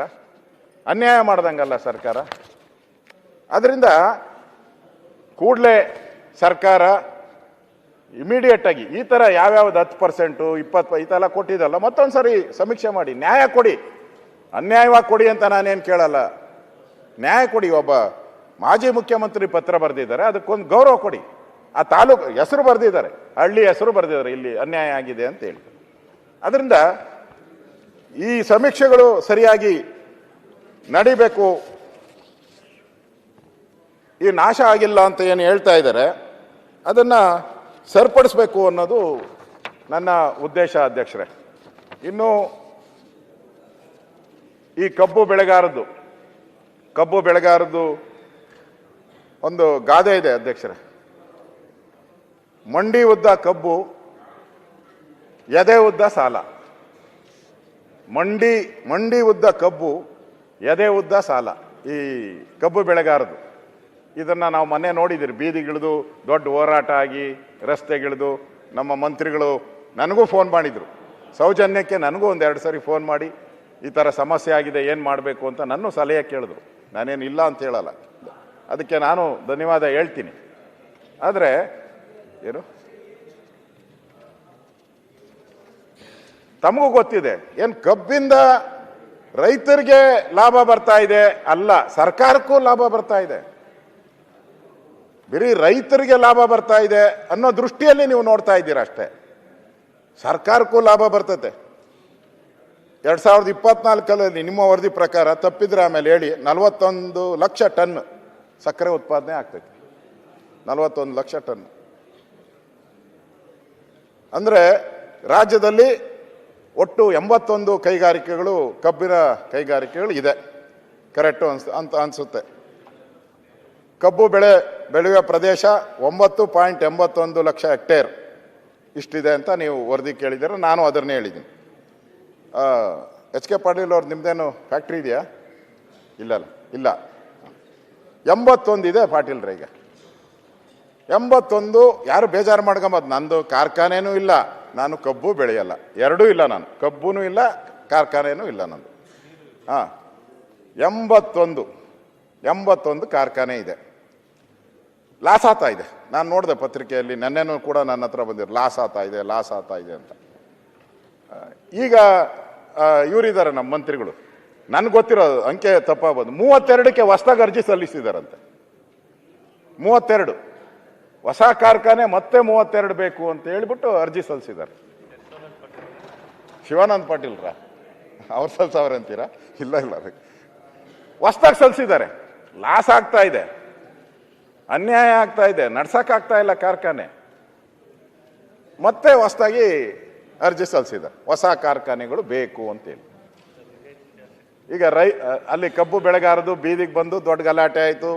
A: ಅನ್ಯಾಯ ಮಾಡ್ದಂಗಲ್ಲ ಸರ್ಕಾರ. ಅದರಿಂದ ಕೂಡಲೇ ಸರ್ಕಾರ ಇಮಿಡಿಯೇಟ್ ಆಗಿ ಈ ಥರ ಯಾವ್ಯಾವ್ದು 10%, 20% ಈ ಥರ ಕೊಟ್ಟಿದ್ದಲ್ಲ, ಮತ್ತೊಂದು ಸರಿ ಸಮೀಕ್ಷೆ ಮಾಡಿ ನ್ಯಾಯ ಕೊಡಿ. ಅನ್ಯಾಯವಾಗಿ ಕೊಡಿ ಅಂತ ನಾನೇನು ಕೇಳಲ್ಲ, ನ್ಯಾಯ ಕೊಡಿ. ಒಬ್ಬ ಮಾಜಿ ಮುಖ್ಯಮಂತ್ರಿ ಪತ್ರ ಬರೆದಿದ್ದಾರೆ, ಅದಕ್ಕೊಂದು ಗೌರವ ಕೊಡಿ. ಆ ತಾಲೂಕು ಹೆಸರು ಬರೆದಿದ್ದಾರೆ, ಹಳ್ಳಿ ಹೆಸರು ಬರೆದಿದ್ದಾರೆ, ಇಲ್ಲಿ ಅನ್ಯಾಯ ಆಗಿದೆ ಅಂತ ಹೇಳಿ. ಅದರಿಂದ ಈ ಸಮೀಕ್ಷೆಗಳು ಸರಿಯಾಗಿ ನಡಿಬೇಕು. ಈ ನಾಶ ಆಗಿಲ್ಲ ಅಂತ ಏನು ಹೇಳ್ತಾ ಇದ್ದಾರೆ ಅದನ್ನು ಸರಿಪಡಿಸ್ಬೇಕು ಅನ್ನೋದು ನನ್ನ ಉದ್ದೇಶ ಅಧ್ಯಕ್ಷರೇ. ಇನ್ನು ಈ ಕಬ್ಬು ಬೆಳೆಗಾರದ್ದು ಒಂದು ಗಾದೆ ಇದೆ ಅಧ್ಯಕ್ಷರೇ. ಮಂಡಿ ಉದ್ದ ಕಬ್ಬು, ಎದೆ ಉದ್ದ ಸಾಲ. ಮಂಡಿ ಉದ್ದ ಕಬ್ಬು, ಎದೆ ಉದ್ದ ಸಾಲ. ಈ ಕಬ್ಬು ಬೆಳೆಗಾರದು ಇದನ್ನು ನಾವು ಮೊನ್ನೆ ನೋಡಿದ್ದೀರಿ. ಬೀದಿಗಿಳಿದು ದೊಡ್ಡ ಹೋರಾಟ ಆಗಿ ರಸ್ತೆಗಿಳಿದು ನಮ್ಮ ಮಂತ್ರಿಗಳು ನನಗೂ ಫೋನ್ ಮಾಡಿದರು, ಸೌಜನ್ಯಕ್ಕೆ ನನಗೂ 1-2 ಸರಿ ಫೋನ್ ಮಾಡಿ ಈ ಥರ ಸಮಸ್ಯೆ ಆಗಿದೆ, ಏನು ಮಾಡಬೇಕು ಅಂತ ನನ್ನ ಸಲಹೆ ಕೇಳಿದ್ರು. ನಾನೇನು ಇಲ್ಲ ಅಂತ ಹೇಳಲ್ಲ, ಅದಕ್ಕೆ ನಾನು ಧನ್ಯವಾದ ಹೇಳ್ತೀನಿ. ಆದರೆ ಏನು ತಮಗೂ ಗೊತ್ತಿದೆ, ಏನು ಕಬ್ಬಿಂದ ರೈತರಿಗೆ ಲಾಭ ಬರ್ತಾ ಇದೆ ಅಲ್ಲ, ಸರ್ಕಾರಕ್ಕೂ ಲಾಭ ಬರ್ತಾ ಇದೆ. ಬರೀ ರೈತರಿಗೆ ಲಾಭ ಬರ್ತಾ ಇದೆ ಅನ್ನೋ ದೃಷ್ಟಿಯಲ್ಲಿ ನೀವು ನೋಡ್ತಾ ಇದ್ದೀರಾ ಅಷ್ಟೇ. ಸರ್ಕಾರಕ್ಕೂ ಲಾಭ ಬರ್ತದೆ. 2024 ನಿಮ್ಮ ವರದಿ ಪ್ರಕಾರ, ತಪ್ಪಿದ್ರೆ ಆಮೇಲೆ ಹೇಳಿ, 41 ಲಕ್ಷ ಟನ್ ಸಕ್ಕರೆ ಉತ್ಪಾದನೆ ಆಗ್ತೈತೆ. 41 ಲಕ್ಷ ಟನ್ ಅಂದರೆ ರಾಜ್ಯದಲ್ಲಿ ಒಟ್ಟು 81 ಕೈಗಾರಿಕೆಗಳು, ಕಬ್ಬಿನ ಕೈಗಾರಿಕೆಗಳು ಇದೆ. ಕರೆಕ್ಟು ಅಂತ ಅನಿಸುತ್ತೆ. ಕಬ್ಬು ಬೆಳೆಯುವ ಪ್ರದೇಶ 9.81 ಲಕ್ಷ ಹೆಕ್ಟೇರ್ ಇಷ್ಟಿದೆ ಅಂತ ನೀವು ವರದಿ ಕೇಳಿದ್ದೀರ. ನಾನು ಅದನ್ನೇ ಹೇಳಿದ್ದೀನಿ. HK ಪಾಟೀಲ್ ಅವ್ರು ನಿಮ್ದೇನು ಫ್ಯಾಕ್ಟ್ರಿ ಇದೆಯಾ? ಇಲ್ಲ. 81 ಇದೆ ಪಾಟೀಲ್ರ. ಈಗ 81 ಯಾರು ಬೇಜಾರು ಮಾಡ್ಕೊಂಬದು. ನಂದು ಕಾರ್ಖಾನೆನೂ ಇಲ್ಲ, ನಾನು ಕಬ್ಬು ಬೆಳೆಯಲ್ಲ, ಎರಡೂ ಇಲ್ಲ. ನಾನು ಕಬ್ಬೂ ಇಲ್ಲ, ಕಾರ್ಖಾನೆನೂ ಇಲ್ಲ ನಂದು. 81 ಕಾರ್ಖಾನೆ ಇದೆ. ಲಾಸ್ ಆಗ್ತಾ ಇದೆ. ನಾನು ನೋಡಿದೆ ಪತ್ರಿಕೆಯಲ್ಲಿ, ನೆನ್ನೆನೂ ಕೂಡ ನನ್ನ ಹತ್ರ ಬಂದಿರು, ಲಾಸ್ ಆಗ್ತಾ ಇದೆ ಅಂತ. ಈಗ ಇವರಿದ್ದಾರೆ ನಮ್ಮ ಮಂತ್ರಿಗಳು, ನನ್ಗೆ ಗೊತ್ತಿರೋದು ಅಂಕೆ ತಪ್ಪಾಗ್ಬೋದು, 32ಕ್ಕೆ ಹೊಸದಾಗಿ ಅರ್ಜಿ ಸಲ್ಲಿಸಿದಾರಂತೆ. 32 ಹೊಸ ಕಾರ್ಖಾನೆ ಮತ್ತೆ 32 ಬೇಕು ಅಂತ ಹೇಳ್ಬಿಟ್ಟು ಅರ್ಜಿ ಸಲ್ಲಿಸಿದ್ದಾರೆ. ಶಿವಾನಂದ ಪಾಟೀಲ್ರ ಅವ್ರು ಸಲ್ಸವ್ರೆ ಅಂತೀರಾ? ಇಲ್ಲ, ಹೊಸದಾಗಿ ಸಲ್ಲಿಸಿದ್ದಾರೆ. ಲಾಸ್ ಆಗ್ತಾ ಇದೆ, ಅನ್ಯಾಯ ಆಗ್ತಾ ಇದೆ, ನಡ್ಸಕ್ಕಾಗ್ತಾ ಇಲ್ಲ ಕಾರ್ಖಾನೆ. ಮತ್ತೆ ಹೊಸದಾಗಿ ಅರ್ಜಿ ಸಲ್ಲಿಸಿದ್ದಾರೆ, ಹೊಸ ಕಾರ್ಖಾನೆಗಳು ಬೇಕು ಅಂತೇಳಿ. ಈಗ ಅಲ್ಲಿ ಕಬ್ಬು ಬೆಳೆಗಾರದು ಬೀದಿಗೆ ಬಂದು ದೊಡ್ಡ ಗಲಾಟೆ ಆಯಿತು,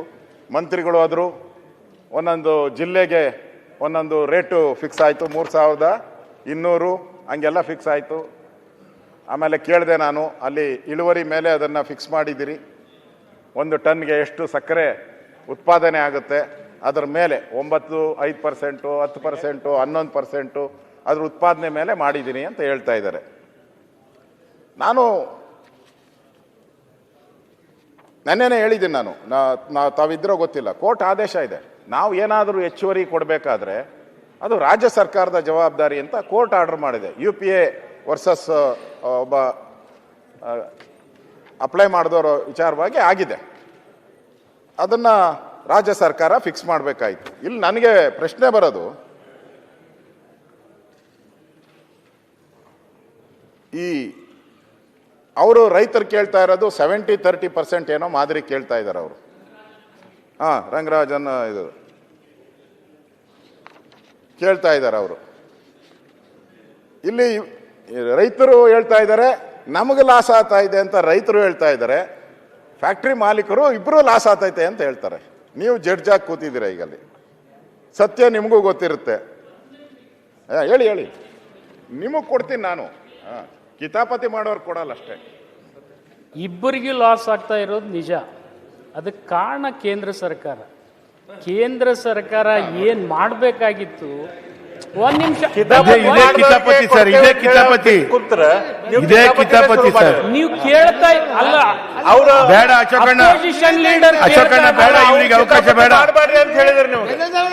A: ಮಂತ್ರಿಗಳು ಹೋದರು, ಒಂದೊಂದು ಜಿಲ್ಲೆಗೆ ಒಂದೊಂದು ರೇಟು ಫಿಕ್ಸ್ ಆಯಿತು, 3200 ಹಂಗೆಲ್ಲ ಫಿಕ್ಸ್ ಆಯಿತು. ಆಮೇಲೆ ಕೇಳಿದೆ ನಾನು, ಅಲ್ಲಿ ಇಳುವರಿ ಮೇಲೆ ಅದನ್ನು ಫಿಕ್ಸ್ ಮಾಡಿದ್ದೀರಿ, 1 ಟನ್ಗೆ ಎಷ್ಟು ಸಕ್ಕರೆ ಉತ್ಪಾದನೆ ಆಗುತ್ತೆ ಅದರ ಮೇಲೆ 5%, 10%, 11% ಅದ್ರ ಉತ್ಪಾದನೆ ಮೇಲೆ ಮಾಡಿದ್ದೀನಿ ಅಂತ ಹೇಳ್ತಾ ಇದ್ದಾರೆ. ನಾನು ನೆನ್ನೆನೇ ಹೇಳಿದ್ದೀನಿ, ನಾವು ತಾವಿದ್ರೋ ಗೊತ್ತಿಲ್ಲ, ಕೋರ್ಟ್ ಆದೇಶ ಇದೆ, ನಾವು ಏನಾದರೂ ಹೆಚ್ಚುವರಿ ಕೊಡಬೇಕಾದ್ರೆ ಅದು ರಾಜ್ಯ ಸರ್ಕಾರದ ಜವಾಬ್ದಾರಿ ಅಂತ ಕೋರ್ಟ್ ಆರ್ಡರ್ ಮಾಡಿದೆ. UPA ವರ್ಸಸ್ ಒಬ್ಬ ಅಪ್ಲೈ ಮಾಡಿದವರ ವಿಚಾರವಾಗಿ ಆಗಿದೆ. ಅದನ್ನು ರಾಜ್ಯ ಸರ್ಕಾರ ಫಿಕ್ಸ್ ಮಾಡಬೇಕಾಯಿತು. ಇಲ್ಲಿ ನನಗೆ ಪ್ರಶ್ನೆ ಬರೋದು, ಈ ಅವರು ರೈತರು ಕೇಳ್ತಾ ಇರೋದು 70-30% ಏನೋ ಮಾದರಿ ಕೇಳ್ತಾ ಇದ್ದಾರೆ ಅವರು. ರಂಗರಾಜನ್ ಇದು ಕೇಳ್ತಾ ಇದ್ದಾರೆ ಅವರು. ಇಲ್ಲಿ ರೈತರು ಹೇಳ್ತಾ ಇದ್ದಾರೆ ನಮಗೆ ಲಾಸ್ ಆಗ್ತಾ ಇದೆ ಅಂತ ರೈತರು ಹೇಳ್ತಾ ಇದ್ದಾರೆ, ಫ್ಯಾಕ್ಟ್ರಿ ಮಾಲೀಕರು ಇಬ್ಬರು ಲಾಸ್ ಆಗ್ತೈತೆ ಅಂತ ಹೇಳ್ತಾರೆ. ನೀವು ಜಡ್ಜಾಗಿ ಕೂತಿದ್ದೀರ, ಈಗಲ್ಲಿ ಸತ್ಯ ನಿಮಗೂ ಗೊತ್ತಿರುತ್ತೆ. ಹೇಳಿ ನಿಮಗೆ ಕೊಡ್ತೀನಿ ನಾನು, ಕಿತಾಪತಿ ಮಾಡೋರು ಕೊಡಲ್ಲ ಅಷ್ಟೇ.
D: ಇಬ್ಬರಿಗೂ ಲಾಸ್ ಆಗ್ತಾ ಇರೋದು ನಿಜ. ಅದಕ್ಕೆ ಕಾರಣ ಕೇಂದ್ರ ಸರ್ಕಾರ. ಕೇಂದ್ರ ಸರ್ಕಾರ ಏನ್ ಮಾಡಬೇಕಾಗಿತ್ತು, ಒಂದ್ ನಿಮಿಷ,
E: ಕಿತಾಪತಿ ಸರ್, ಇದೇ ಕಿತಾಪತಿ ಸರ್.
D: ನೀವು ಕೇಳ್ತಾ ಅಲ್ಲ,
E: ಅವರು ಬೇಡ ಅಶೋಕಣ್ಣ,
D: ಅಪೋಸಿಷನ್ ಲೀಡರ್
E: ಅಶೋಕಣ್ಣ ಬೇಡ, ಇವರಿಗೆ ಅವಕಾಶ ಬೇಡ.
F: ಅಂತ ಹೇಳಿದ್ರೆ ನೀವು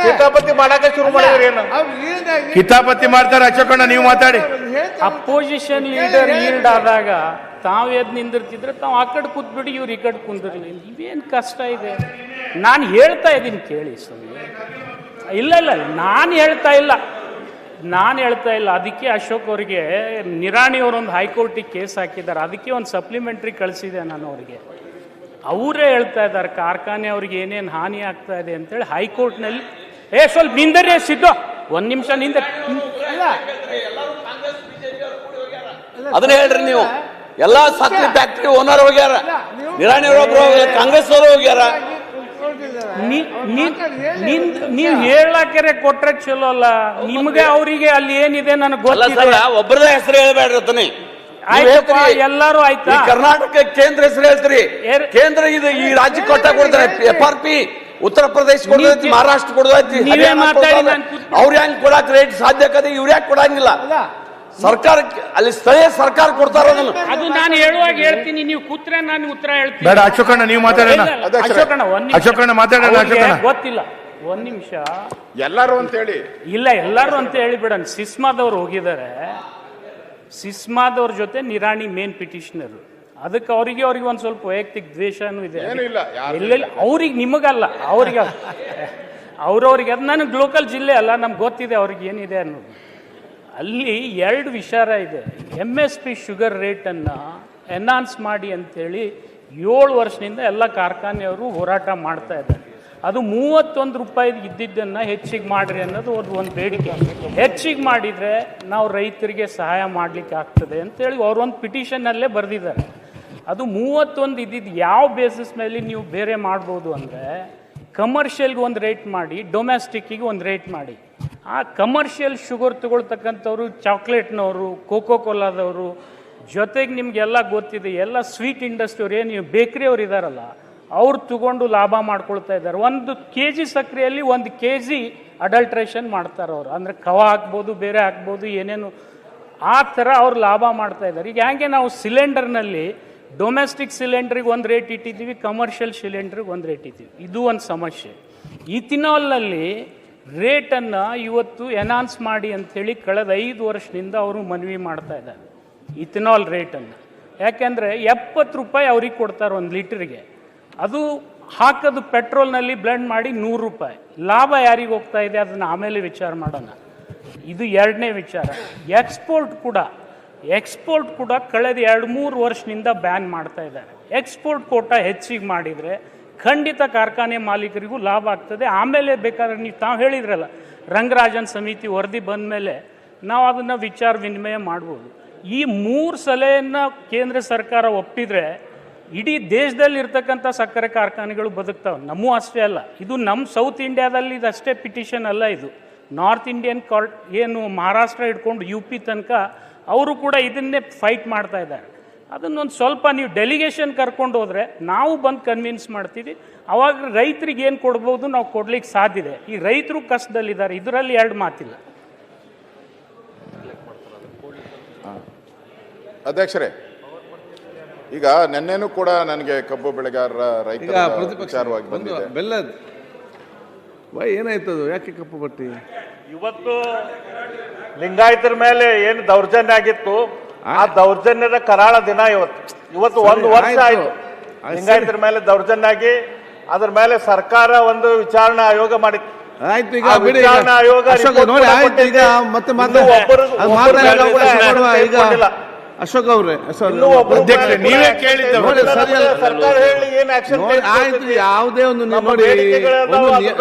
F: ಕಿತಾಪತಿ ಮಾಡಕ್ಕೆ ಶುರು ಮಾಡಿದ್ರಿ ಏನು?
E: ಕಿತಾಪತಿ ಮಾಡ್ತಾರೆ ಅಶೋಕಣ್ಣ, ನೀವು ಮಾತಾಡಿ.
D: ಅಪೋಸಿಷನ್ ಲೀಡರ್ ಈಲ್ಡ್ ಆದಾಗ ತಾವ್ ಎದ್ ನಿಂದಿರ್ತಿದ್ರೆ ತಾವ್ ಆ ಕಡೆ ಕೂತ್ಬಿಡಿ, ಇವ್ರು ಈ ಕಡೆ ಕುಂದಿರ್ಲಿ. ಇವೇನ್ ಕಷ್ಟ ಇದೆ? ನಾನು ಹೇಳ್ತಾ ಇದ್ದೀನಿ ಕೇಳಿ ಸ್ವಾಮಿ. ಇಲ್ಲ ನಾನು ಹೇಳ್ತಾ ಇಲ್ಲ. ಅದಕ್ಕೆ ಅಶೋಕ್ ಅವರಿಗೆ ನಿರಾಣಿಯವರೊಂದು ಹೈಕೋರ್ಟಿಗೆ ಕೇಸ್ ಹಾಕಿದ್ದಾರೆ. ಅದಕ್ಕೆ ಒಂದು ಸಪ್ಲಿಮೆಂಟ್ರಿ ಕಳಿಸಿದೆ ನಾನು ಅವರಿಗೆ. ಅವರೇ ಹೇಳ್ತಾ ಇದ್ದಾರೆ ಕಾರ್ಖಾನೆ ಅವ್ರಿಗೆ ಏನೇನು ಹಾನಿ ಆಗ್ತಾ ಇದೆ ಅಂತೇಳಿ ಹೈಕೋರ್ಟ್ನಲ್ಲಿ. ಸ್ವಲ್ಪ ನಿಂದರೆ ಸಿದ್ದು, ಒಂದ್ ನಿಮಿಷ ನಿಂದ.
G: ಅದನ್ನ ಹೇಳ್ರಿ ನೀವು. ಎಲ್ಲಾ ಸಕ್ಕರೆ ಫ್ಯಾಕ್ಟ್ರಿ ಓನರ್ ಹೋಗ್ಯಾರ, ನಿರಾಣಿ ಒಬ್ರು ಕಾಂಗ್ರೆಸ್ ಅವರು ಹೋಗ್ಯಾರ.
D: ನೀವ್ ಹೇಳಾಕೆರೆ ಕೊಟ್ರೆ ಚಲೋ ಅಲ್ಲ. ನಿಮ್ಗೆ ಅವರಿಗೆ ಅಲ್ಲಿ ಏನಿದೆ ನನಗೆ ಗೊತ್ತಿಲ್ಲ.
G: ಒಬ್ಬರದ ಹೆಸರು ಹೇಳ್ಬೇಡ್ರಿ.
D: ಆಯ್ತಪ್ಪ, ಎಲ್ಲಾರು ಆಯ್ತಾ?
G: ಕರ್ನಾಟಕ ಕೇಂದ್ರ ಹೆಸರು ಹೇಳ್ತೀರಿ. ಕೇಂದ್ರ ಇದು ಈ ರಾಜ್ಯಕ್ಕೆ ಕೊಟ್ಟ ಕೊಡ್ತಾರೆ. FRP ಉತ್ತರ ಪ್ರದೇಶ ಕೊಡೋದೈತಿ, ಮಹಾರಾಷ್ಟ್ರ ಕೊಡೋದೈತಿ. ಅವ್ರು ಹೆಂಗ್ ಕೊಡಕ್ ರೇಟ್ ಸಾಧ್ಯ ಕದೆ, ಇವ್ರು ಯಾಕೆ ಕೊಡಂಗಿಲ್ಲ? ಸರ್ಕಾರ ಅಲ್ಲಿ ಸ್ಥಳೀಯ ಸರ್ಕಾರ ಕೊಡ್ತಾರ.
D: ಅದು ನಾನು ಹೇಳುವಾಗ ಹೇಳ್ತೀನಿ, ನೀವು ಕೂತ್ರೆ ನಾನು ಉತ್ತರ ಹೇಳ್ತೀನಿ.
E: ಬೇಡ ಅಶೋಕಣ್ಣ, ನೀವು ಮಾತಾಡೋಣ. ಅಶೋಕಣ್ಣ ಮಾತಾಡೋಣ.
D: ಗೊತ್ತಿಲ್ಲ, ಒಂದ್ ನಿಮಿಷ.
A: ಎಲ್ಲರೂ ಅಂತ ಹೇಳಿ
D: ಇಲ್ಲ, ಎಲ್ಲಾರು ಅಂತ ಹೇಳಿ ಬಿಡೋಣ. ಸಿಸ್ಮಾದವ್ರು ಹೋಗಿದ್ದಾರೆ, ಸಿಸ್ಮಾದವ್ರ ಜೊತೆ ನಿರಾಣಿ ಮೇನ್ ಪಿಟಿಷನರ್. ಅದಕ್ಕೆ ಅವ್ರಿಗೆ ಒಂದ್ ಸ್ವಲ್ಪ ವೈಯಕ್ತಿಕ ದ್ವೇಷನೂ ಇದೆ. ಇಲ್ಲ ಅವ್ರಿಗೆ, ನಿಮಗಲ್ಲ, ಅವ್ರವ್ರಿಗೆ. ಅದು ನನಗೆ ಲೋಕಲ್ ಜಿಲ್ಲೆ ಅಲ್ಲ, ನಮ್ಗೆ ಗೊತ್ತಿದೆ ಅವ್ರಿಗೆ ಏನಿದೆ ಅನ್ನೋದು. ಅಲ್ಲಿ 2 ವಿಚಾರ ಇದೆ. MSP ಶುಗರ್ ರೇಟನ್ನು ಎನ್ಹಾನ್ಸ್ ಮಾಡಿ ಅಂತೇಳಿ 7 ವರ್ಷದಿಂದ ಎಲ್ಲ ಕಾರ್ಖಾನೆಯವರು ಹೋರಾಟ ಮಾಡ್ತಾ ಇದ್ದಾರೆ. ಅದು 31 ರೂಪಾಯಿ ಇದ್ದಿದ್ದನ್ನು ಹೆಚ್ಚಿಗೆ ಮಾಡಿರಿ ಅನ್ನೋದು ಒಂದು ಬೇಡಿಕೆ. ಹೆಚ್ಚಿಗೆ ಮಾಡಿದರೆ ನಾವು ರೈತರಿಗೆ ಸಹಾಯ ಮಾಡಲಿಕ್ಕೆ ಆಗ್ತದೆ ಅಂತೇಳಿ ಅವರೊಂದು ಪಿಟಿಷನ್ನಲ್ಲೇ ಬರೆದಿದ್ದಾರೆ. ಅದು 31 ಇದ್ದಿದ್ದು ಯಾವ ಬೇಸಿಸ್ ಮೇಲೆ ನೀವು ಬೇರೆ ಮಾಡ್ಬೋದು ಅಂದರೆ, ಕಮರ್ಷಿಯಲ್ಗೆ ಒಂದು ರೇಟ್ ಮಾಡಿ, ಡೊಮೆಸ್ಟಿಕ್ಕಿಗೆ ಒಂದು ರೇಟ್ ಮಾಡಿ. ಆ ಕಮರ್ಷಿಯಲ್ ಶುಗರ್ ತಗೊಳ್ತಕ್ಕಂಥವ್ರು, ಚಾಕ್ಲೇಟ್ನವರು, ಕೋಕೋ ಕೋಲಾದವರು, ಜೊತೆಗೆ ನಿಮಗೆಲ್ಲ ಗೊತ್ತಿದೆ, ಎಲ್ಲ ಸ್ವೀಟ್ ಇಂಡಸ್ಟ್ರಿಯವ್ರು, ಏನು ಬೇಕ್ರಿಯವ್ರು ಇದ್ದಾರಲ್ಲ, ಅವ್ರು ತಗೊಂಡು ಲಾಭ ಮಾಡ್ಕೊಳ್ತಾ ಇದ್ದಾರೆ. 1 kg ಸಕ್ಕರೆಯಲ್ಲಿ 1 kg ಅಡಲ್ಟ್ರೇಷನ್ ಮಾಡ್ತಾರೆ ಅವರು. ಅಂದರೆ ಕವ ಹಾಕ್ಬೋದು, ಬೇರೆ ಹಾಕ್ಬೋದು, ಏನೇನು ಆ ಥರ ಅವ್ರು ಲಾಭ ಮಾಡ್ತಾ ಇದ್ದಾರೆ. ಈಗ ಹ್ಯಾಂಗೆ ನಾವು ಸಿಲಿಂಡರ್ನಲ್ಲಿ ಡೊಮೆಸ್ಟಿಕ್ ಸಿಲಿಂಡ್ರಿಗೆ ಒಂದು ರೇಟ್ ಇಟ್ಟಿದ್ದೀವಿ, ಕಮರ್ಷಿಯಲ್ ಸಿಲಿಂಡ್ರಿಗೆ ಒಂದು ರೇಟ್ ಇದ್ದೀವಿ. ಇದು ಒಂದು ಸಮಸ್ಯೆ. ಇಥಿನಾಲ್ನಲ್ಲಿ ರೇಟನ್ನು ಇವತ್ತು ಎನ್ಹಾನ್ಸ್ ಮಾಡಿ ಅಂಥೇಳಿ ಕಳೆದ 5 ವರ್ಷದಿಂದ ಅವರು ಮನವಿ ಮಾಡ್ತಾ ಇದ್ದಾರೆ ಇಥಿನಾಲ್ ರೇಟನ್ನು. ಯಾಕೆಂದರೆ 70 ರೂಪಾಯಿ ಅವ್ರಿಗೆ ಕೊಡ್ತಾರೆ 1 ಲೀಟ್ರಿಗೆ. ಅದು ಹಾಕೋದು ಪೆಟ್ರೋಲ್ನಲ್ಲಿ ಬ್ಲೆಂಡ್ ಮಾಡಿ 100 ರೂಪಾಯಿ. ಲಾಭ ಯಾರಿಗೆ ಹೋಗ್ತಾ ಇದೆ ಅದನ್ನು ಆಮೇಲೆ ವಿಚಾರ ಮಾಡೋಣ. ಇದು 2ನೇ ವಿಚಾರ. ಎಕ್ಸ್ಪೋರ್ಟ್ ಕೂಡ ಕಳೆದ 2-3 ವರ್ಷದಿಂದ ಬ್ಯಾನ್ ಮಾಡ್ತಾ ಇದ್ದಾರೆ. ಎಕ್ಸ್ಪೋರ್ಟ್ ಕೋಟಾ ಹೆಚ್ಚಿಗೆ ಮಾಡಿದರೆ ಖಂಡಿತ ಕಾರ್ಖಾನೆ ಮಾಲೀಕರಿಗೂ ಲಾಭ ಆಗ್ತದೆ. ಆಮೇಲೆ ಬೇಕಾದ್ರೆ ನೀವು ತಾವು ಹೇಳಿದ್ರಲ್ಲ, ರಂಗರಾಜನ್ ಸಮಿತಿ ವರದಿ ಬಂದ ಮೇಲೆ ನಾವು ಅದನ್ನು ವಿಚಾರ ವಿನಿಮಯ ಮಾಡ್ಬೋದು. ಈ 3 ಸಲಹೆಯನ್ನು ಕೇಂದ್ರ ಸರ್ಕಾರ ಒಪ್ಪಿದರೆ ಇಡೀ ದೇಶದಲ್ಲಿ ಇರ್ತಕ್ಕಂಥ ಸಕ್ಕರೆ ಕಾರ್ಖಾನೆಗಳು ಬದುಕ್ತಾವೆ, ನಮ್ಮೂ ಅಷ್ಟೇ ಅಲ್ಲ. ಇದು ನಮ್ಮ ಸೌತ್ ಇಂಡಿಯಾದಲ್ಲಿ ಇದಷ್ಟೇ ಪಿಟಿಷನ್ ಅಲ್ಲ, ಇದು ನಾರ್ತ್ ಇಂಡಿಯನ್ ಕಾರ್ಟ್ ಏನು ಮಹಾರಾಷ್ಟ್ರ ಹಿಡ್ಕೊಂಡು ಯು ಪಿ ತನಕ ಅವರು ಕೂಡ ಇದನ್ನೇ ಫೈಟ್ ಮಾಡ್ತಾ ಇದ್ದಾರೆ. ಅದನ್ನೊಂದು ಸ್ವಲ್ಪ ನೀವು ಡೆಲಿಗೇಷನ್ ಕರ್ಕೊಂಡು ಹೋದರೆ ನಾವು ಬಂದು ಕನ್ವಿನ್ಸ್ ಮಾಡ್ತೀವಿ. ಅವಾಗ ರೈತರಿಗೆ ಏನು ಕೊಡ್ಬೋದು ನಾವು ಕೊಡ್ಲಿಕ್ಕೆ ಸಾಧ್ಯ ಇದೆ. ಈ ರೈತರು ಕಷ್ಟದಲ್ಲಿದ್ದಾರೆ, ಇದರಲ್ಲಿ ಎರಡು ಮಾತಿಲ್ಲ.
A: ಅಧ್ಯಕ್ಷರೇ, ಈಗ ನಿನ್ನೆನೂ ಕೂಡ ನನಗೆ ಕಬ್ಬು ಬೆಳೆಗಾರರ ರೈತರ ವಿಚಾರವಾಗಿ ಬಂದಿದೆ.
C: ಬೆಲ್ಲದ ಏನಾಯ್ತದು, ಯಾಕೆ ಕಪ್ಪು ಬಟ್ಟಿ?
F: ಇವತ್ತು ಲಿಂಗಾಯತರ ಮೇಲೆ ಏನು ದೌರ್ಜನ್ಯ ಆಗಿತ್ತು, ಆ ದೌರ್ಜನ್ಯದ ಕರಾಳ ದಿನ ಇವತ್ತು ಒಂದು ವರ್ಷ ಆಯ್ತು ಲಿಂಗಾಯತರ ಮೇಲೆ ದೌರ್ಜನ್ಯ ಆಗಿ. ಅದ್ರ ಮೇಲೆ ಸರ್ಕಾರ ಒಂದು ವಿಚಾರಣಾ ಆಯೋಗ ಮಾಡಿತ್ತು.
C: ಆಯ್ತು, ಈಗ ಬಿಡಿ. ನೋಡಿ ಆಯ್ತು, ಈಗ ಮತ್ತೆ ಅಶೋಕ್ ಅವ್ರೆ,
E: ನೀವೇ ಕೇಳಿದ್ದು
F: ಸರ್ಕಾರ ಹೇಳಿ ಏನು ಆಕ್ಷನ್
C: ಆಯ್ತು. ಯಾವುದೇ ಒಂದು ನೋಡಿ,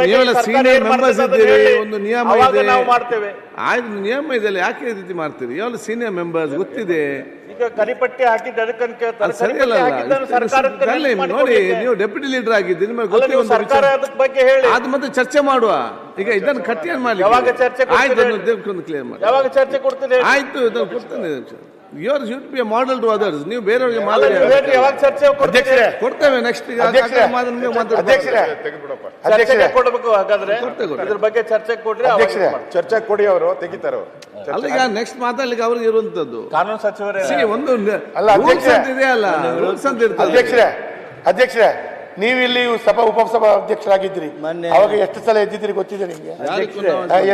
C: ನೀವೆಲ್ಲ ಸೀನಿಯರ್ ಮೆಂಬರ್ಸ್ ಇದ್ದೀರಿ, ಒಂದು ನಿಯಮ ಇದೆ,
F: ನಾವು ಮಾಡ್ತೇವೆ.
C: ಆಯ್ತು, ನಿಯಮ ಇದೆ, ಯಾಕೆ ಈ ರೀತಿ ಮಾಡ್ತೀರಿ? ಯಾವಲ್ಲ ಸೀನಿಯರ್ ಮೆಂಬರ್ಸ್ ಗೊತ್ತಿದೆ.
F: ಈಗ ಕರಿಪಟ್ಟಿ ಹಾಕಿದ್ದು ಅದಕ್ಕೆ
C: ಸರಿ ಅಲ್ಲ. ನೋಡಿ, ನೀವು ಡೆಪ್ಯೂಟಿ ಲೀಡರ್ ಆಗಿದ್ದೀರಿ, ನಿಮಗೆ ಗೊತ್ತಿದೆ ಒಂದು
F: ಸರ್ಕಾರ ಅದಕ್ಕೆ ಬಗ್ಗೆ ಹೇಳಿ
C: ಅದು ಮತ್ತೆ ಚರ್ಚೆ ಮಾಡುವ. ಈಗ ಇದನ್ನು ಕಟ್ಟಿಯನ್ನು ಮಾಡಿ
F: ಯಾವಾಗ ಚರ್ಚೆ
C: ಆಯ್ತು, ಒಂದು ಕ್ಲಿಯರ್ ಮಾಡಿ.
F: ಯಾವಾಗ ಚರ್ಚೆ ಕೊಡ್ತೀರಿ?
C: ಆಯ್ತು, ಇದನ್ನು ಕೊಡ್ತೇನೆ. Your should be a model to others. ನೀವು ಬೇರೆಯವರಿಗೆ ಮಾದರಿ
F: ಯಾವಾಗ ಚರ್ಚೆ
C: ಕೊಡ್ತೇವೆ. ನೆಕ್ಸ್ಟ್
F: ಚರ್ಚೆಗೆ ಕೊಡಬೇಕು. ಹಾಗಾದ್ರೆ ಇದ್ರ ಬಗ್ಗೆ ಚರ್ಚೆ ಕೊಡ್ರಿ,
A: ಚರ್ಚೆ ಕೊಡಿ, ಅವರು ತೆಗಿತಾರೆ.
C: ಅಲ್ಲ, ಈಗ ನೆಕ್ಸ್ಟ್ ಮಾತಾಡ್ಲಿಕ್ಕೆ ಅವ್ರಿಗೆ ಇರುವಂತದ್ದು
F: ಕಾನೂನು ಸಚಿವರೇ
C: ಒಂದು ರೂಲ್ಸ್ ಅಂತ ಇದೆಯಲ್ಲ, ರೂಲ್ಸ್ ಅಂತ ಇರ್ತದೆ.
E: ಅಧ್ಯಕ್ಷರೇ, ನೀವಿಲ್ಲಿ ಉಪಸಭಾ ಅಧ್ಯಕ್ಷರಾಗಿದ್ದೀರಿ, ಅವಾಗ ಎಷ್ಟು ಸಲ ಎದ್ದಿದ್ದೀರಿ ಗೊತ್ತಿದೆ ನಿಮ್ಗೆ?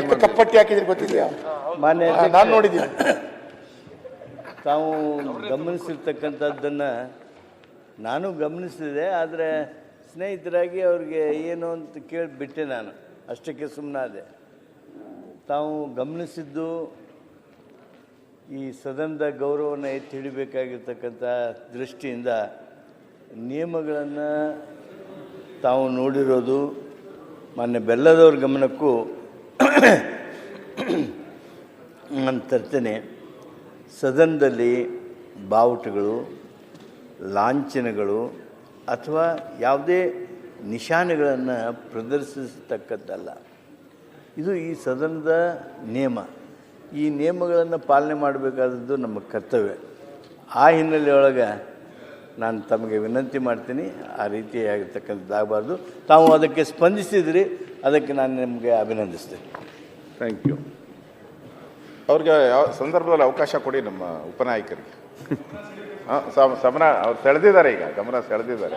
E: ಎಷ್ಟು ಕಪ್ಪಟ್ಟಿ ಹಾಕಿದ್ರಿ ಗೊತ್ತಿದೆಯಾ? ನಾನು ನೋಡಿದ್ದೀನಿ.
H: ತಾವು ಗಮನಿಸಿರ್ತಕ್ಕಂಥದ್ದನ್ನು ನಾನು ಗಮನಿಸಿದೆ. ಆದರೆ ಸ್ನೇಹಿತರಾಗಿ ಅವ್ರಿಗೆ ಏನು ಅಂತ ಕೇಳಿಬಿಟ್ಟೆ, ನಾನು ಅಷ್ಟಕ್ಕೆ ಸುಮ್ಮನಾದೆ. ತಾವು ಗಮನಿಸಿದ್ದು ಈ ಸದನದ ಗೌರವವನ್ನು ಎತ್ತಿ ಹಿಡಿಬೇಕಾಗಿರ್ತಕ್ಕಂಥ ದೃಷ್ಟಿಯಿಂದ ನಿಯಮಗಳನ್ನು ತಾವು ನೋಡಿರೋದು ಮಾನ್ಯ ಬೆಲ್ಲದವ್ರ ಗಮನಕ್ಕೂ ನಾನು ತರ್ತೇನೆ. ಸದನದಲ್ಲಿ ಬಾವುಟಗಳು, ಲಾಂಛನಗಳು ಅಥವಾ ಯಾವುದೇ ನಿಶಾನೆಗಳನ್ನು ಪ್ರದರ್ಶಿಸತಕ್ಕದ್ದಲ್ಲ. ಇದು ಈ ಸದನದ ನಿಯಮ. ಈ ನಿಯಮಗಳನ್ನು ಪಾಲನೆ ಮಾಡಬೇಕಾದದ್ದು ನಮ್ಮ ಕರ್ತವ್ಯ. ಆ ಹಿನ್ನೆಲೆಯೊಳಗೆ ನಾನು ತಮಗೆ ವಿನಂತಿ ಮಾಡ್ತೀನಿ, ಆ ರೀತಿಯಾಗಿರ್ತಕ್ಕಂಥದ್ದಾಗಬಾರ್ದು. ತಾವು ಅದಕ್ಕೆ ಸ್ಪಂದಿಸಿದ್ರಿ, ಅದಕ್ಕೆ ನಾನು ನಿಮಗೆ ಅಭಿನಂದಿಸ್ತೇನೆ.
C: Thank you.
A: ಅವ್ರಿಗೆ ಯಾವ ಸಂದರ್ಭದಲ್ಲಿ ಅವಕಾಶ ಕೊಡಿ ನಮ್ಮ ಉಪನಾಯಕರಿಗೆ. ಸಮನ ಅವ್ರು ಸೆಳೆದಿದ್ದಾರೆ, ಈಗ ಗಮನ ಸೆಳೆದಿದ್ದಾರೆ.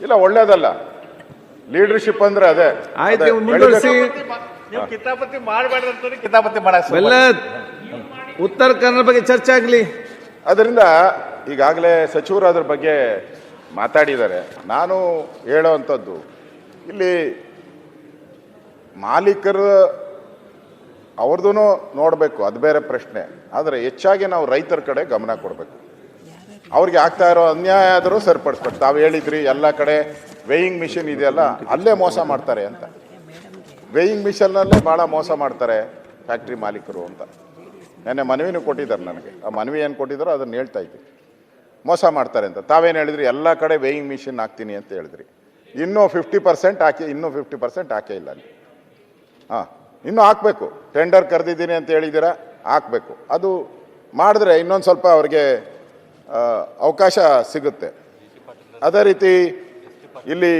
A: ಇಲ್ಲ, ಒಳ್ಳೇದಲ್ಲ ಲೀಡರ್ಶಿಪ್ ಅಂದ್ರೆ ಅದೇ.
C: ಆಯ್ತು, ಮುಂದುವರಿಸಿ.
F: ನೀವು ಕಿತಾಪತಿ ಮಾಡಬೇಡ ಅಂತ ಕಿತಾಪತಿ ಮಾಡಕ್ಕೆ
C: ಉತ್ತರ ಕನ್ನಡ ಬಗ್ಗೆ ಚರ್ಚೆ ಆಗಲಿ.
A: ಅದರಿಂದ ಈಗಾಗಲೇ ಸಚಿವರು ಅದ್ರ ಬಗ್ಗೆ ಮಾತಾಡಿದ್ದಾರೆ. ನಾನು ಹೇಳೋವಂಥದ್ದು, ಇಲ್ಲಿ ಮಾಲೀಕರು ಅವ್ರದ್ದು ನೋಡಬೇಕು, ಅದು ಬೇರೆ ಪ್ರಶ್ನೆ. ಆದರೆ ಹೆಚ್ಚಾಗಿ ನಾವು ರೈತರ ಕಡೆ ಗಮನ ಕೊಡಬೇಕು. ಅವ್ರಿಗೆ ಆಗ್ತಾ ಇರೋ ಅನ್ಯಾಯ ಆದರೂ ಸರಿಪಡಿಸ್ಬೇಕು. ತಾವು ಹೇಳಿದ್ರಿ ಎಲ್ಲ ಕಡೆ ವೇಯಿಂಗ್ ಮಿಷಿನ್ ಇದೆಯಲ್ಲ, ಅಲ್ಲೇ ಮೋಸ ಮಾಡ್ತಾರೆ ಅಂತ. ವೇಯಿಂಗ್ ಮಿಷನ್ನಲ್ಲೇ ಭಾಳ ಮೋಸ ಮಾಡ್ತಾರೆ ಫ್ಯಾಕ್ಟ್ರಿ ಮಾಲೀಕರು ಅಂತ ನೆನ್ನೆ ಮನವಿನೂ ಕೊಟ್ಟಿದ್ದಾರೆ ನನಗೆ. ಆ ಮನವಿ ಏನು ಕೊಟ್ಟಿದ್ದಾರೋ ಅದನ್ನು ಹೇಳ್ತಾ ಇದ್ವಿ, ಮೋಸ ಮಾಡ್ತಾರೆ ಅಂತ. ತಾವೇನು ಹೇಳಿದ್ರಿ, ಎಲ್ಲ ಕಡೆ ವೇಯಿಂಗ್ ಮಿಷಿನ್ ಹಾಕ್ತೀನಿ ಅಂತ ಹೇಳಿದ್ರಿ. ಇನ್ನೂ 50% ಹಾಕಿ, ಇನ್ನೂ 50% ಹಾಕೇ ಇಲ್ಲ ಅಲ್ಲಿ. ಇನ್ನೂ ಹಾಕಬೇಕು. ಟೆಂಡರ್ ಕರೆದಿದ್ದೀನಿ ಅಂತ ಹೇಳಿದ್ದೀರಾ, ಹಾಕಬೇಕು. ಅದು ಮಾಡಿದ್ರೆ ಇನ್ನೊಂದು ಸ್ವಲ್ಪ ಅವ್ರಿಗೆ ಅವಕಾಶ ಸಿಗುತ್ತೆ. ಅದೇ ರೀತಿ ಇಲ್ಲಿ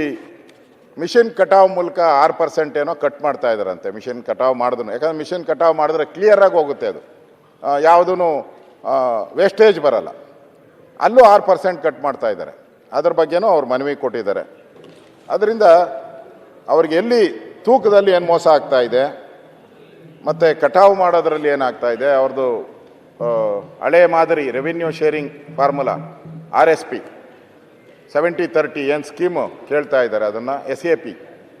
A: ಮಿಷಿನ್ ಕಟಾವ್ ಮೂಲಕ 6% ಏನೋ ಕಟ್ ಮಾಡ್ತಾ ಇದ್ದಾರಂತೆ. ಮಿಷಿನ್ ಕಟಾವ್ ಮಾಡಿದ್ರು, ಯಾಕಂದ್ರೆ ಮಿಷಿನ್ ಕಟಾವ್ ಮಾಡಿದ್ರೆ ಕ್ಲಿಯರಾಗಿ ಹೋಗುತ್ತೆ, ಅದು ಯಾವುದೂ ವೇಸ್ಟೇಜ್ ಬರಲ್ಲ. ಅಲ್ಲೂ 6% ಕಟ್ ಮಾಡ್ತಾ ಇದ್ದಾರೆ. ಅದ್ರ ಬಗ್ಗೆನೂ ಅವ್ರು ಮನವಿ ಕೊಟ್ಟಿದ್ದಾರೆ. ಅದರಿಂದ ಅವ್ರಿಗೆ ಎಲ್ಲಿ ತೂಕದಲ್ಲಿ ಏನು ಮೋಸ ಆಗ್ತಾ ಇದೆ ಮತ್ತು ಕಟಾವು ಮಾಡೋದ್ರಲ್ಲಿ ಏನಾಗ್ತಾ ಇದೆ, ಅವ್ರದ್ದು ಹಳೆ ಮಾದರಿ ರೆವಿನ್ಯೂ ಶೇರಿಂಗ್ ಫಾರ್ಮುಲಾ RSP 70-30 ಏನು ಸ್ಕೀಮು ಕೇಳ್ತಾ ಇದ್ದಾರೆ, ಅದನ್ನು SAP